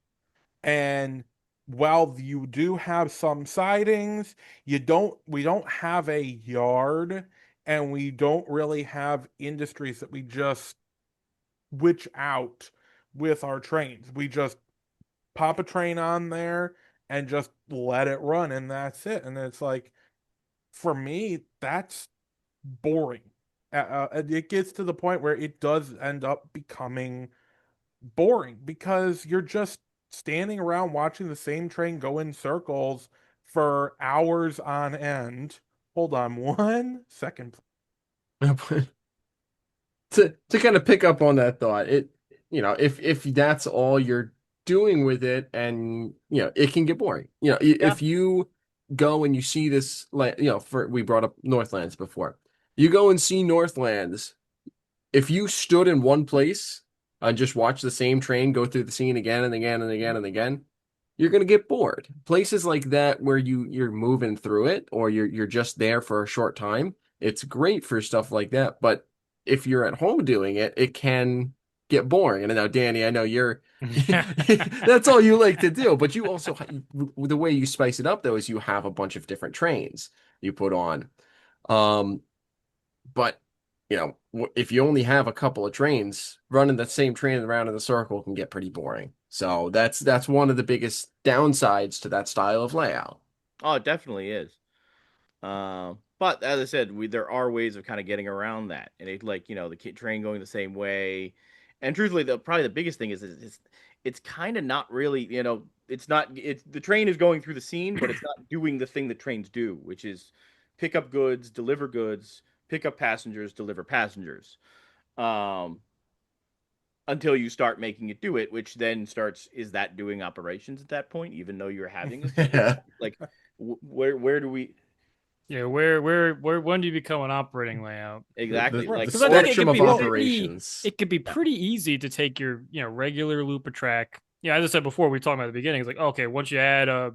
And while you do have some sidings, we don't have a yard and we don't really have industries that we just switch out with our trains. We just pop a train on there and just let it run and that's it. And it's like, for me, that's boring. It gets to the point where it does end up becoming boring because you're just standing around watching the same train go in circles for hours on end. Hold on 1 second. To kind of pick up on that thought, if that's all you're doing with it, and it can get boring. Yeah. If you go and you see this, like, we brought up Northlands before. You go and see Northlands. If you stood in one place and just watched the same train go through the scene again and again and again and again, you're gonna get bored. Places like that where you're moving through it, or you're just there for a short time, it's great for stuff like that. But if you're at home doing it, it can get boring. And now, Danny, I know you're that's all you like to do, but you also, the way you spice it up though is you have a bunch of different trains you put on. Um, but if you only have a couple of trains, running the same train around in a circle can get pretty boring. So that's one of the biggest downsides to that style of layout. Oh, it definitely is. But as I said, there are ways of kind of getting around that, and it, like, the train going the same way. And truthfully, probably the biggest thing is it's kind of not really, it's the train is going through the scene, but it's not doing the thing that trains do, which is pick up goods, deliver goods, pick up passengers, deliver passengers. Um, until you start making it do it, which then is that doing operations at that point, even though you're having a Yeah. like where do we Yeah, where when do you become an operating layout? exactly The like Because I think spectrum of operations. it could be pretty easy to take your regular loop of track. Yeah, as I said before, we talked about at the beginning. It's like, okay, once you add a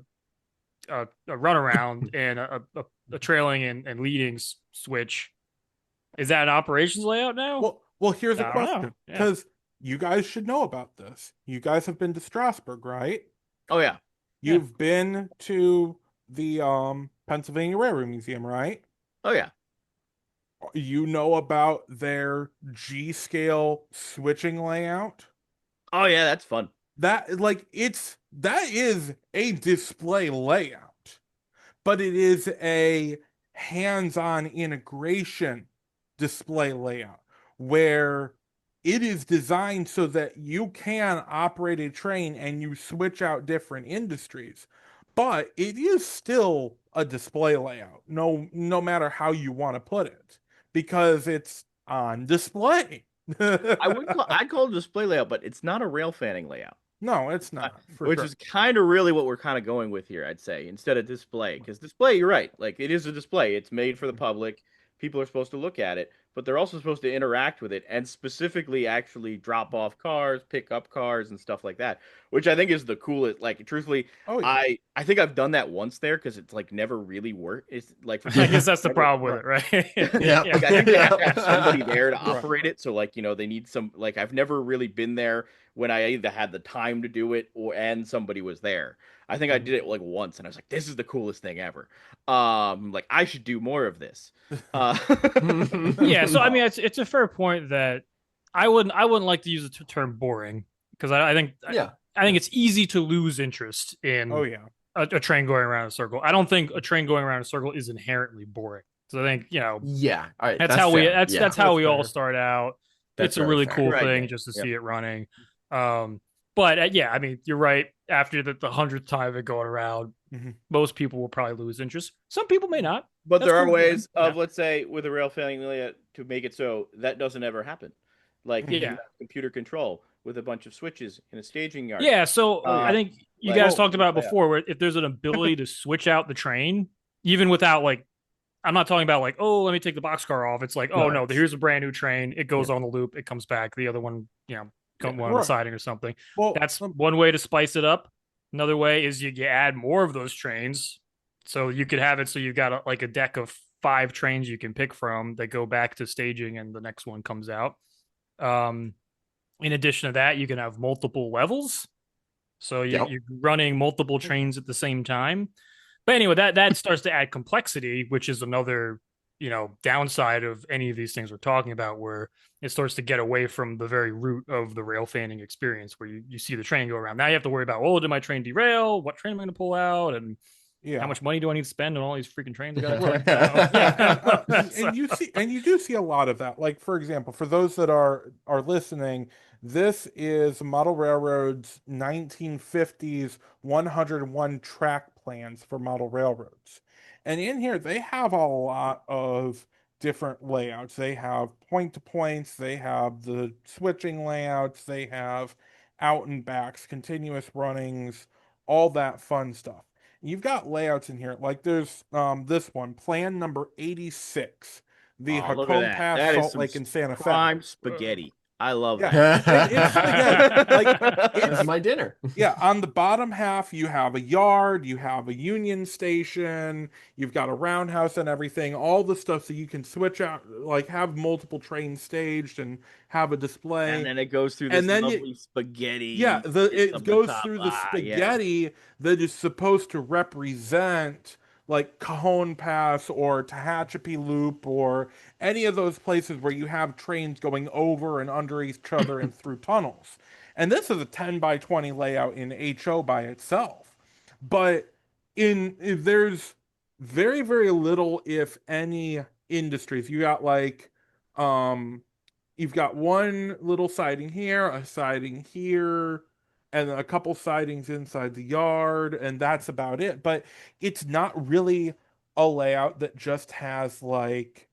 runaround and a trailing and leading switch, is that an operations layout now? Well, here's a I don't know. question Yeah. because you guys should know about this. You guys have been to Strasbourg, right? oh yeah You've been to the Pennsylvania Railroad Museum, right? oh yeah You know about their G scale switching layout? oh yeah that's fun. That is a display layout, but it is a hands-on integration display layout where it is designed so that you can operate a train and you switch out different industries, but it is still a display layout, no matter how you want to put it, because it's on display. I'd call it a display layout, but it's not a rail fanning layout. No, it's not. For which sure. is kind of really what we're kind of going with here, I'd say, instead of display. Because display, you're right. Like, it is a display. It's made for the public. People are supposed to look at it, but they're also supposed to interact with it and specifically actually drop off cars, pick up cars, and stuff like that, which I think is the coolest. Like, truthfully, Oh, yeah. I think I've done that once there because it's like never really worked. It's like, for I guess that's the never- problem with it, right? Yeah. Like, I think they have to have somebody there to Right. operate it. So, like, they need some. Like, I've never really been there when I either had the time to do it and somebody was there. I think I did it like once, and I was like, "This is the coolest thing ever." Like, I should do more of this. Yeah, so I mean, it's a fair point that I wouldn't like to use the term boring because I think Yeah. I think it's easy to lose interest in Oh yeah. a train going around a circle. I don't think a train going around a circle is inherently boring. So I think Yeah. All right. that's how we fair. that's Yeah. that's how That's we all fair. start out. That's It's a very really fair. cool Right, thing yeah. just to Yep. see it running. But yeah, I mean, you're right. After the 100th time of it going around, Mhm. most people will probably lose interest. Some people may not. But That's there are cool, ways man. of, let's say, with a rail failing to make it so that doesn't ever happen. Like, you Yeah. have computer control with a bunch of switches in a staging yard. Yeah, so I think you like- guys talked about Yeah. before where if there's an ability to switch out the train, even without like, I'm not talking about like, oh, let me take the boxcar off. It's like, oh no, Right. here's a brand new train. It goes on the loop. It comes back. The other one, come one on the Right. siding or something. Well, That's one way to spice it up. Another way is you add more of those trains. So you could have it so you've got like a deck of 5 trains you can pick from that go back to staging and the next one comes out. In addition to that, you can have multiple levels. So you're running multiple trains at the same time. But anyway, that starts to add complexity, which is another downside of any of these things we're talking about, where it starts to get away from the very root of the rail fanning experience, where you see the train go around. Now you have to worry about, did my train derail? What train am I going to pull out? And yeah. how much money do I need to spend on all these freaking trains? I gotta And you do see a lot of that. Like, for example, for those that are listening, this is Model Railroad's 1950s 101 track plans for model railroads. And in here, they have a lot of different layouts. They have point-to-points, they have the switching layouts, they have out and backs, continuous runnings, all that fun stuff. You've got layouts in here, like there's this one, plan number 86, the look at Jacome that. Pass, That is Salt some Lake, and Santa Fe. prime spaghetti. I love Yeah. that. It's spaghetti. Like, That's my dinner. yeah, on the bottom half, you have a yard, you have a union station, you've got a roundhouse and everything, all the stuff so you can switch out, like have multiple trains staged and have a display. And then it goes through this lovely spaghetti. Yeah, bits it up goes top. through the Yeah. spaghetti that is supposed to represent like Cajon Pass or Tehachapi Loop or any of those places where you have trains going over and under each other and through tunnels. And this is a 10 by 20 layout in HO by itself. But there's very, very little, if any, industries. You got like you've got one little siding here, a siding here, and a couple sidings inside the yard, and that's about it. But it's not really a layout that just has like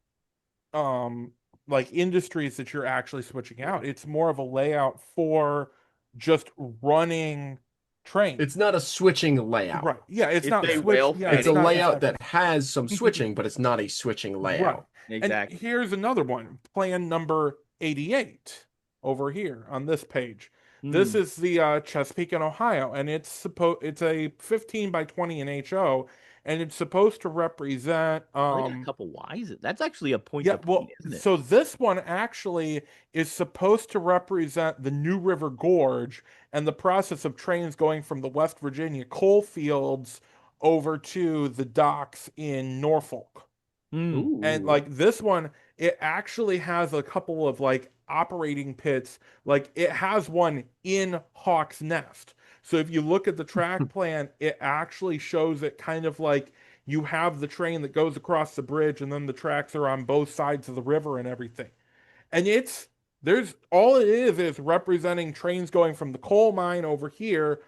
industries that you're actually switching out. It's more of a layout for just running trains. It's not a switching layout. Right. Yeah, it's not a switch. rail Yeah, It's a not layout exactly. that has some switching, but it's not a switching layout. Right. Exactly. And here's another one, plan number 88 over here on this page. This is the Chesapeake in Ohio, and it's a 15 by 20 in HO, and it's supposed to represent They got a couple Y's. That's actually a point yeah, to point, well, isn't it? so this one actually is supposed to represent the New River Gorge and the process of trains going from the West Virginia coal fields over to the docks in Norfolk. Ooh. And like this one, it actually has a couple of like operating pits. Like it has one in Hawk's Nest. So if you look at the track plan, it actually shows it kind of like you have the train that goes across the bridge and then the tracks are on both sides of the river and everything. And there's all it is representing trains going from the coal mine over here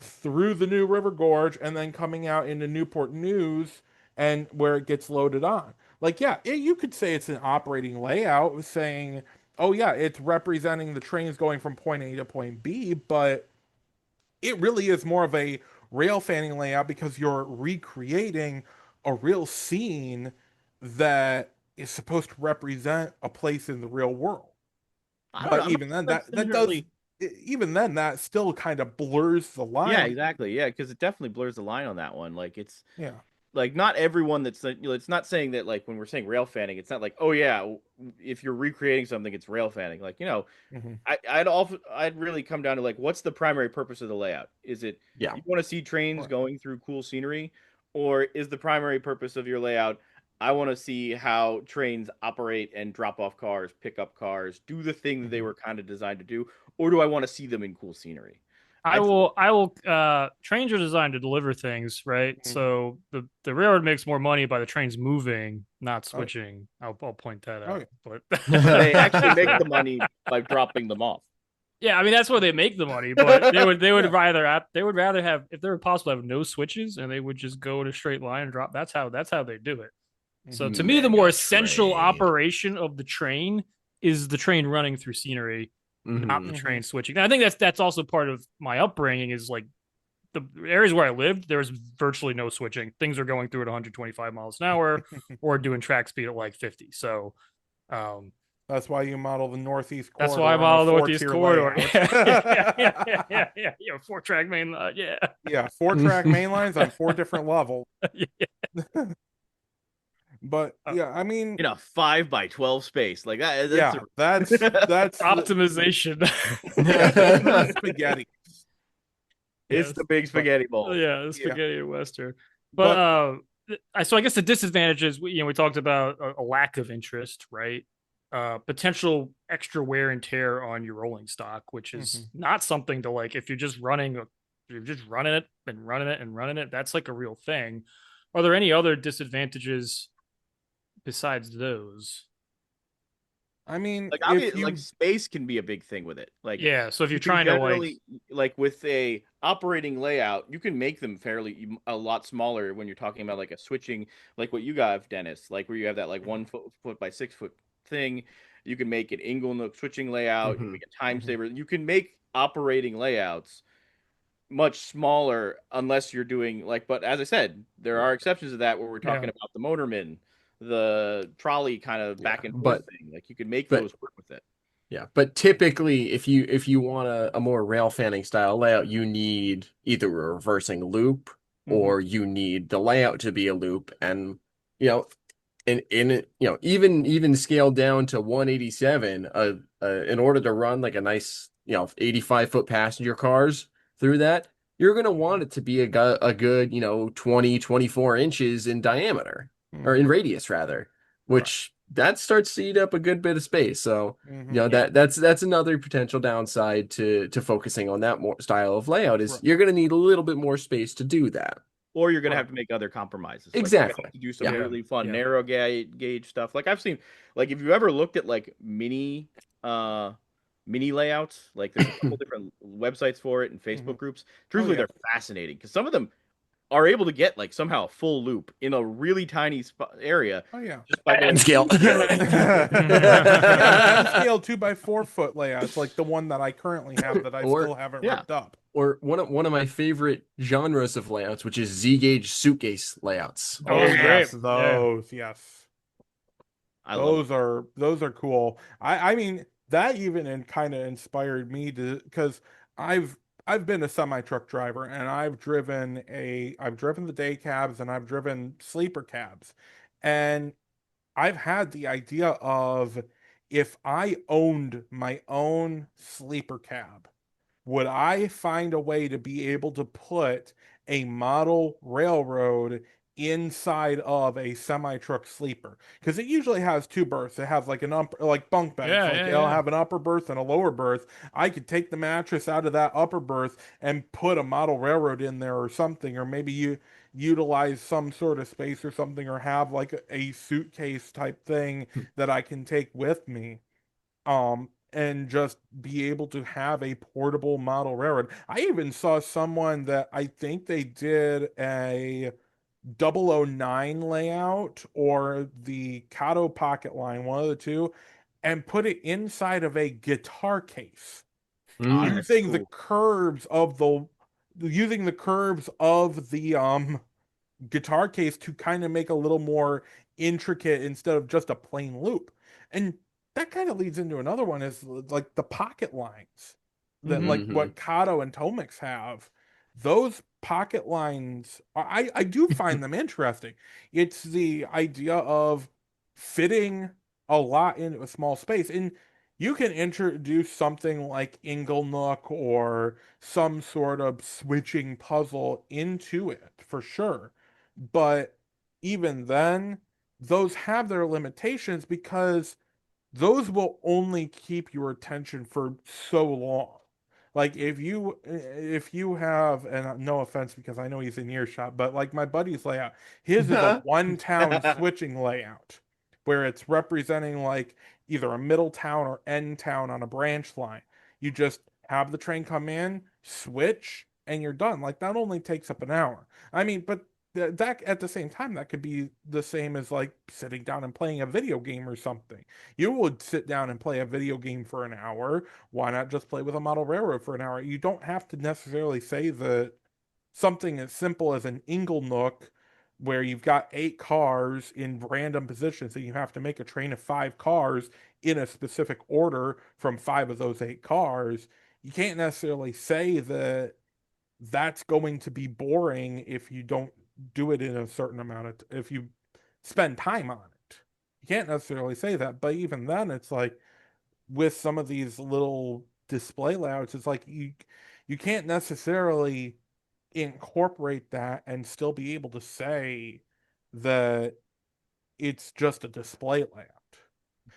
through the New River Gorge and then coming out into Newport News and where it gets loaded on. Like, yeah, you could say it's an operating layout saying, oh yeah, it's representing the trains going from point A to point B, but it really is more of a rail fanning layout because you're recreating a real scene that is supposed to represent a place in the real world. I don't know. But I'm not even sure then, that's that does inherently. even then that still kind of blurs the Yeah, line. exactly. Yeah, because it definitely blurs the line on that one. Like it's Yeah. like not everyone that's it's not saying that like when we're saying rail fanning, it's not like oh yeah, if you're recreating something, it's rail fanning. Like Hmm. I'd really come down to like what's the primary purpose of the layout? Is it Yeah. you want to see trains Right. going through cool scenery, or is the primary purpose of your layout I want to see how trains operate and drop off cars, pick up cars, do the thing that they Hmm. were kind of designed to do, or do I want to see them in cool scenery? I I'd will. Trains are designed to deliver things, right? Hmm. So the railroad makes more money by the trains moving, not Oh, switching. I'll point that oh out. yeah. But they actually make the money by dropping them off. yeah, I mean that's where they make the money. But they would Yeah. rather have, if they were possible, have no switches, and they would just go in a straight line and drop. That's how they do it. So Hmm. to me, the more Mega essential train. operation of the train is the train running through scenery, not the Mhm. train switching. And I think that's also part of my upbringing. Is like the areas where I lived, there was virtually no switching. Things are going through at 125 miles an hour or doing track speed at like 50. So um, That's why you model the Northeast that's why I Corridor on a model the Northeast four-tier corridor. layout. Yeah. 4-track main. Yeah. Yeah, 4-track main lines on 4 different levels. Yeah. But yeah, I mean, In a 5x12 space. Like that yeah, that's Optimization. that's the spaghetti. it's Yes. the big spaghetti bowl. Yeah, the Yeah, spaghetti and western. But but so I guess the disadvantages, we talked about a lack of interest, right? Potential extra wear and tear on your rolling stock, which is mhm. not something to like if you're just running it and running it and running it. That's like a real thing. Are there any other disadvantages besides those? I mean, Like if obviously, like you space can be a big thing with it. Like Yeah, so if you're you can trying to like, generally like with a operating layout, you can make them fairly a lot smaller when you're talking about like a switching, like what you got, Dennis, like where you have that like 1 foot by 6 foot thing. You can make an Inglenook switching layout. You can Mhm. make a time mhm, saver. You can make operating layouts much smaller unless you're doing like. But as I said, there Yeah. are exceptions to that where we're yeah, talking about the motorman, the trolley kind of Yeah. back and forth But thing. Like you can make but those work with it. yeah, but typically if you want a more rail fanning style layout, you need either a reversing loop mhm, or you need the layout to be a loop. And you know, in it, even scaled down to 187, in order to run like a nice, 85-foot passenger cars through that, you're gonna want mhm, it to be a good, 20, 24 inches in diameter or in mhm. radius rather, Right. which that starts to eat up a good bit of space. So, Mhm. Yeah. that's another potential downside to focusing on that more style of layout is Right. you're gonna need a little bit more space to do that. Or you're gonna Right. have to make other compromises. Like you're gonna Exactly. have to do some Yeah. yeah, really fun yeah. narrow gauge stuff. Like I've seen, like if you ever looked at like uh mini layouts, like there's a couple different websites for it and Facebook Mhm. groups. Oh Truthfully, yeah. they're fascinating because some of them are able to get like somehow a full loop in a really tiny area Oh yeah. just by And going scale. Yeah, M scale 2x4 foot layouts like the one that I currently have that I Or still haven't yeah. ripped up. or one of my favorite genres of layouts, which is Z gauge suitcase layouts. Oh, Oh those are yes, great. Yeah. those, yes. I love Those are cool. I mean that even kind of inspired me to because I've I've been a semi truck driver and I've driven the day cabs and I've driven sleeper cabs. And I've had the idea of if I owned my own sleeper cab, would I find a way to be able to put a model railroad inside of a semi truck sleeper? Because it usually has 2 berths. It has like an upper, like bunk beds. Yeah, Like yeah, it'll yeah. have an upper berth and a lower berth. I could take the mattress out of that upper berth and put a model railroad in there or something, or maybe you utilize some sort of space or something, or have like a suitcase type thing that I can take with me and just be able to have a portable model railroad. I even saw someone that I think they did a 009 layout or the Kato Pocket Line, one of the two, and put it inside of a guitar case Ah, Mm. that's using the cool. curves of using the curves of the guitar case to kind of make a little more intricate instead of just a plain loop. And that kind of leads into another one is like the pocket lines that like Mhm. what Kato and Tomix have. Those pocket lines, I do find them interesting. It's the idea of fitting a lot into a small space. And you can introduce something like Inglenook or some sort of switching puzzle into it for sure. But even then, those have their limitations because those will only keep your attention for so long. Like if you have, and no offense because I know he's in earshot, but like my buddy's layout, his is a one town switching layout where it's representing like either a middle town or end town on a branch line. You just have the train come in, switch, and you're done. Like that only takes up an hour. I mean, but that at the same time that could be the same as like sitting down and playing a video game or something. You would sit down and play a video game for an hour. Why not just play with a model railroad for an hour? You don't have to necessarily say that something as simple as an Inglenook, where you've got 8 cars in random positions, and you have to make a train of 5 cars in a specific order from 5 of those 8 cars. You can't necessarily say that that's going to be boring if you don't do it in a certain amount of if you spend time on it. You can't necessarily say that, but even then it's like with some of these little display layouts, it's like you can't necessarily incorporate that and still be able to say that it's just a display layout.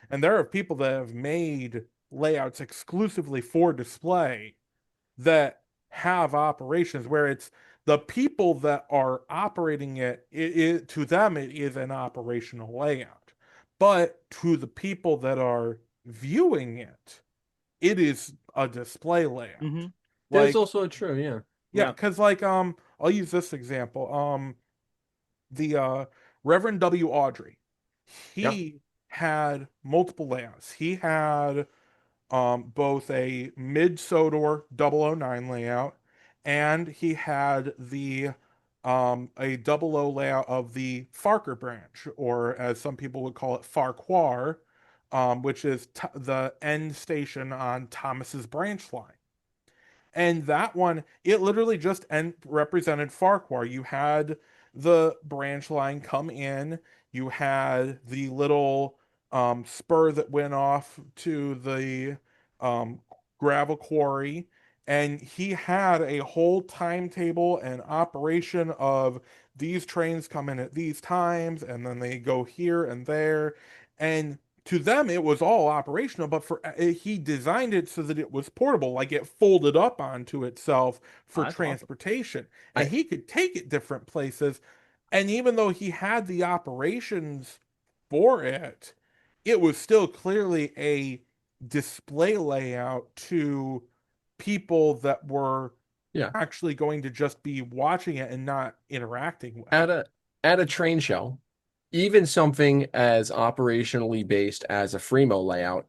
And there are people that have made layouts exclusively for display that have operations where it's the people that are operating it to them it is an operational layout, but to the people that are viewing it, it is a display layout. Mm-hmm. That's Like also true, yeah. yeah, because like I'll use this example. The Reverend W. Audrey, Yep. he had multiple layouts. He had both a mid Sodor 009 layout, and he had the a 00 layout of the Farquhar branch, or as some people would call it, Farquhar, which is the end station on Thomas's branch line. And that one, it literally just represented Farquhar. You had the branch line come in, you had the little spur that went off to the um, gravel quarry, and he had a whole timetable and operation of these trains come in at these times, and then they go here and there. And to them it was all operational, but for he designed it so that it was portable, like it folded up onto itself Oh, for that's awesome. transportation, and I he could take it different places. And even though he had the operations for it, it was still clearly a display layout to people that were yeah. actually going to just be watching it and not interacting with At it. a train show, even something as operationally based as a Fremo layout,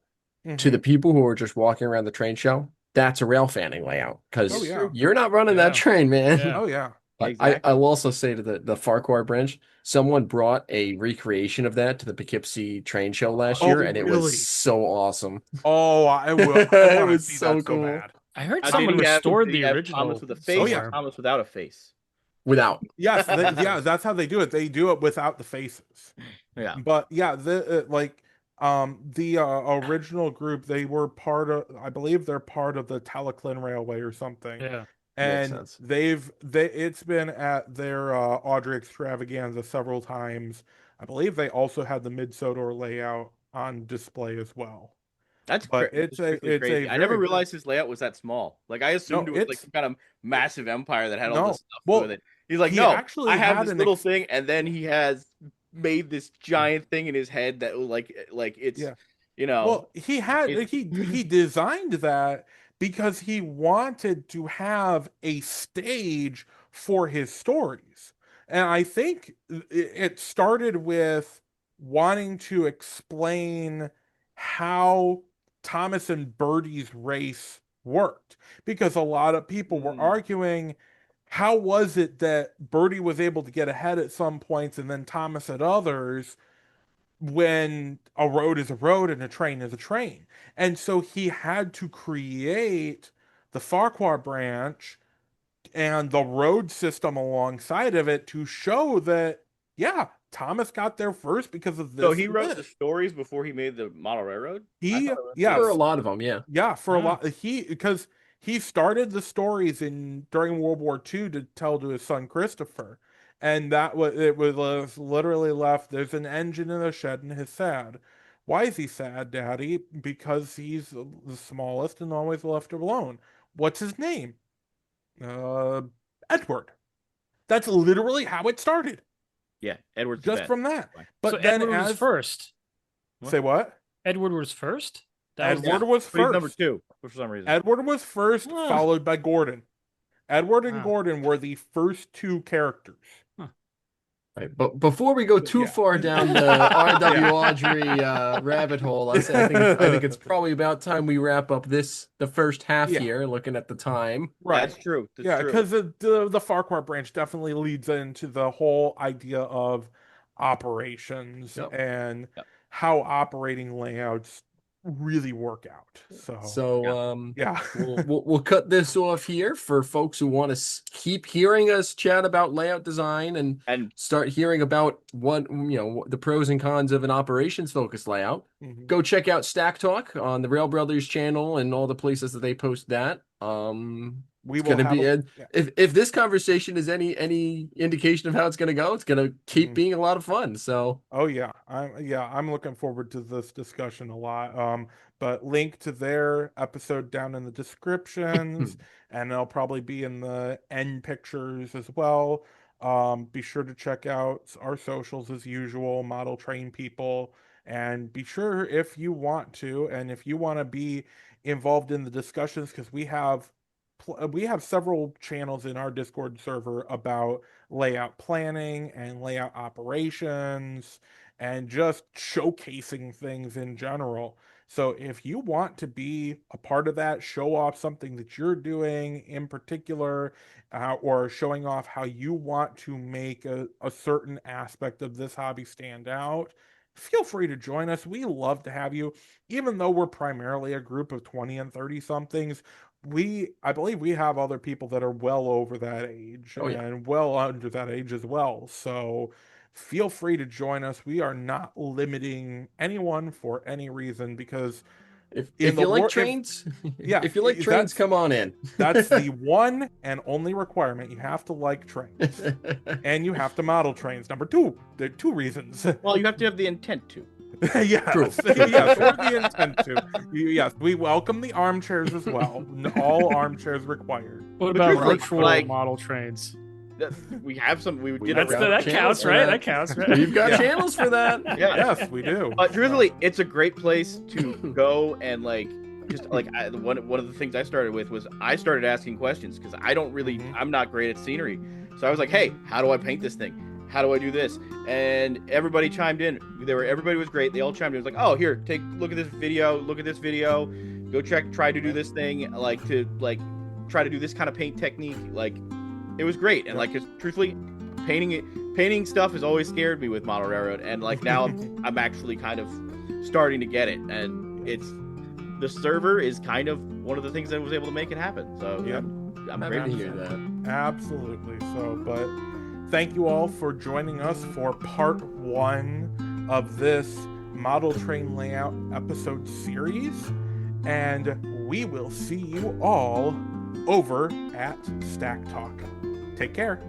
to the Mhm. people who are just walking around the train show, that's a rail fanning layout Oh because yeah. you're not running that Yeah. train, man. Yeah. Oh yeah. But I Exactly. will also say to the Farquhar branch, someone brought a recreation of that to the Poughkeepsie train show last Oh year, and it was really? so awesome. Oh, I will. I It want to was see so that so cool. bad. I heard Now, someone restored did the he have Thomas original with a face or yeah. somewhere. Thomas without a face? Without. Yes, yeah, that's how they do it. They do it without the faces. Yeah. But yeah, the original group, they were part of, I believe they're part of the Taleclin Railway or something. Yeah. Makes And sense. it's been at their Audrey Extravaganza several times. I believe they also had the Mid Sodor layout on display as well. That's But it's truthfully it's a crazy. I never very realized his layout was that small. Like I no, assumed it was like it's some kind of massive empire that had all no. this stuff with Well, it. He's like, he no, I actually have had this an little thing, and then he has made this giant thing in his head that like it's yeah. you know Well, he designed that because he wanted to have a stage for his stories. And I think it started with wanting to explain how Thomas and Bertie's race worked, because a lot of people were Mm, arguing how was it that Birdie was able to get ahead at some points and then Thomas at others when a road is a road and a train is a train? And so he had to create the Farquhar branch and the road system alongside of it to show that, yeah, Thomas got there first because of this. So he and wrote this. the stories before he made the model railroad? He, I thought it was- yes. For a lot of them, yeah. Yeah, for a Yeah. lot. Because he started the stories during World War II to tell to his son Christopher, and it was literally left. There's an engine in a shed, and he's sad. Why is he sad, Daddy? Because he's the smallest and always left alone. What's his name? Edward. That's literally how it started. Yeah, Edward's Just best. from that. But So then Edward was as first. say what? Edward was first. That was Edward was But he's first. number 2 for some reason. Edward was first, Huh. followed by Gordon. Edward and Wow. Gordon were the first two characters. Right, but before we go too Yeah. far down the R.W. Audrey rabbit hole, I think it's probably about time we wrap up the first half Yeah. here, looking at the time. Right. That's true. That's Yeah, true. because the Farquhar branch definitely leads into the whole idea of operations Yep. and Yep. how operating layouts really work out. So, yeah. we'll cut this off here for folks who want to keep hearing us chat about layout design and start hearing about the pros and cons of an operations focused layout. Mhm. Go check out StackTalk on the Rail Brothers channel and all the places that they post that. We It's will gonna have be a- yeah. if this conversation is any indication of how it's gonna go, it's gonna keep Mhm. being a lot of fun. So Oh yeah, I'm looking forward to this discussion a lot. But link to their episode down in the descriptions, and they'll probably be in the end pictures as well. Be sure to check out our socials as usual, Model Train People, and be sure if you want to, and if you want to be involved in the discussions, because we have several channels in our Discord server about layout planning and layout operations and just showcasing things in general. So if you want to be a part of that, show off something that you're doing in particular, or showing off how you want to make a certain aspect of this hobby stand out, feel free to join us. We love to have you. Even though we're primarily a group of 20 and 30 somethings, I believe we have other people that are well over that age Oh, yeah. and well under that age as well. So feel free to join us. We are not limiting anyone for any reason, because if In the you like war- if- trains, yeah, if you like trains, that's- come on in. that's the one and only requirement. You have to like trains and you have to model trains. Number two, there are two reasons. Well, you have to have the intent to. Yes, True. yes, or the intent to. Yes, we welcome the armchairs as well. All armchairs required. What But about truthfully, virtual like- model trains? We have some. We did That's a the- round. That channels counts, for right? that. That counts, right? We've got Yeah. channels for that. Yeah. Yes, we do. But truthfully, it's a great place to go and one of the things I started with was I started asking questions because Mhm. I'm not great at scenery. So I was like, hey, how do I paint this thing? How do I do this? And everybody chimed in. Everybody was great. They all chimed in. It was like, oh, here, look at this video. Look at this video. Go try to do this thing. Try to do this kind of paint technique. It was great. And 'cause truthfully, painting stuff has always scared me with Model Railroad. And now I'm actually kind of starting to get it. And the server is kind of one of the things that was able to make it happen. So Yeah. I'm Happy to grateful. hear that. Absolutely. So, but thank you all for joining us for part 1 of this Model Train Layout episode series. And we will see you all over at Stack Talk. Take care.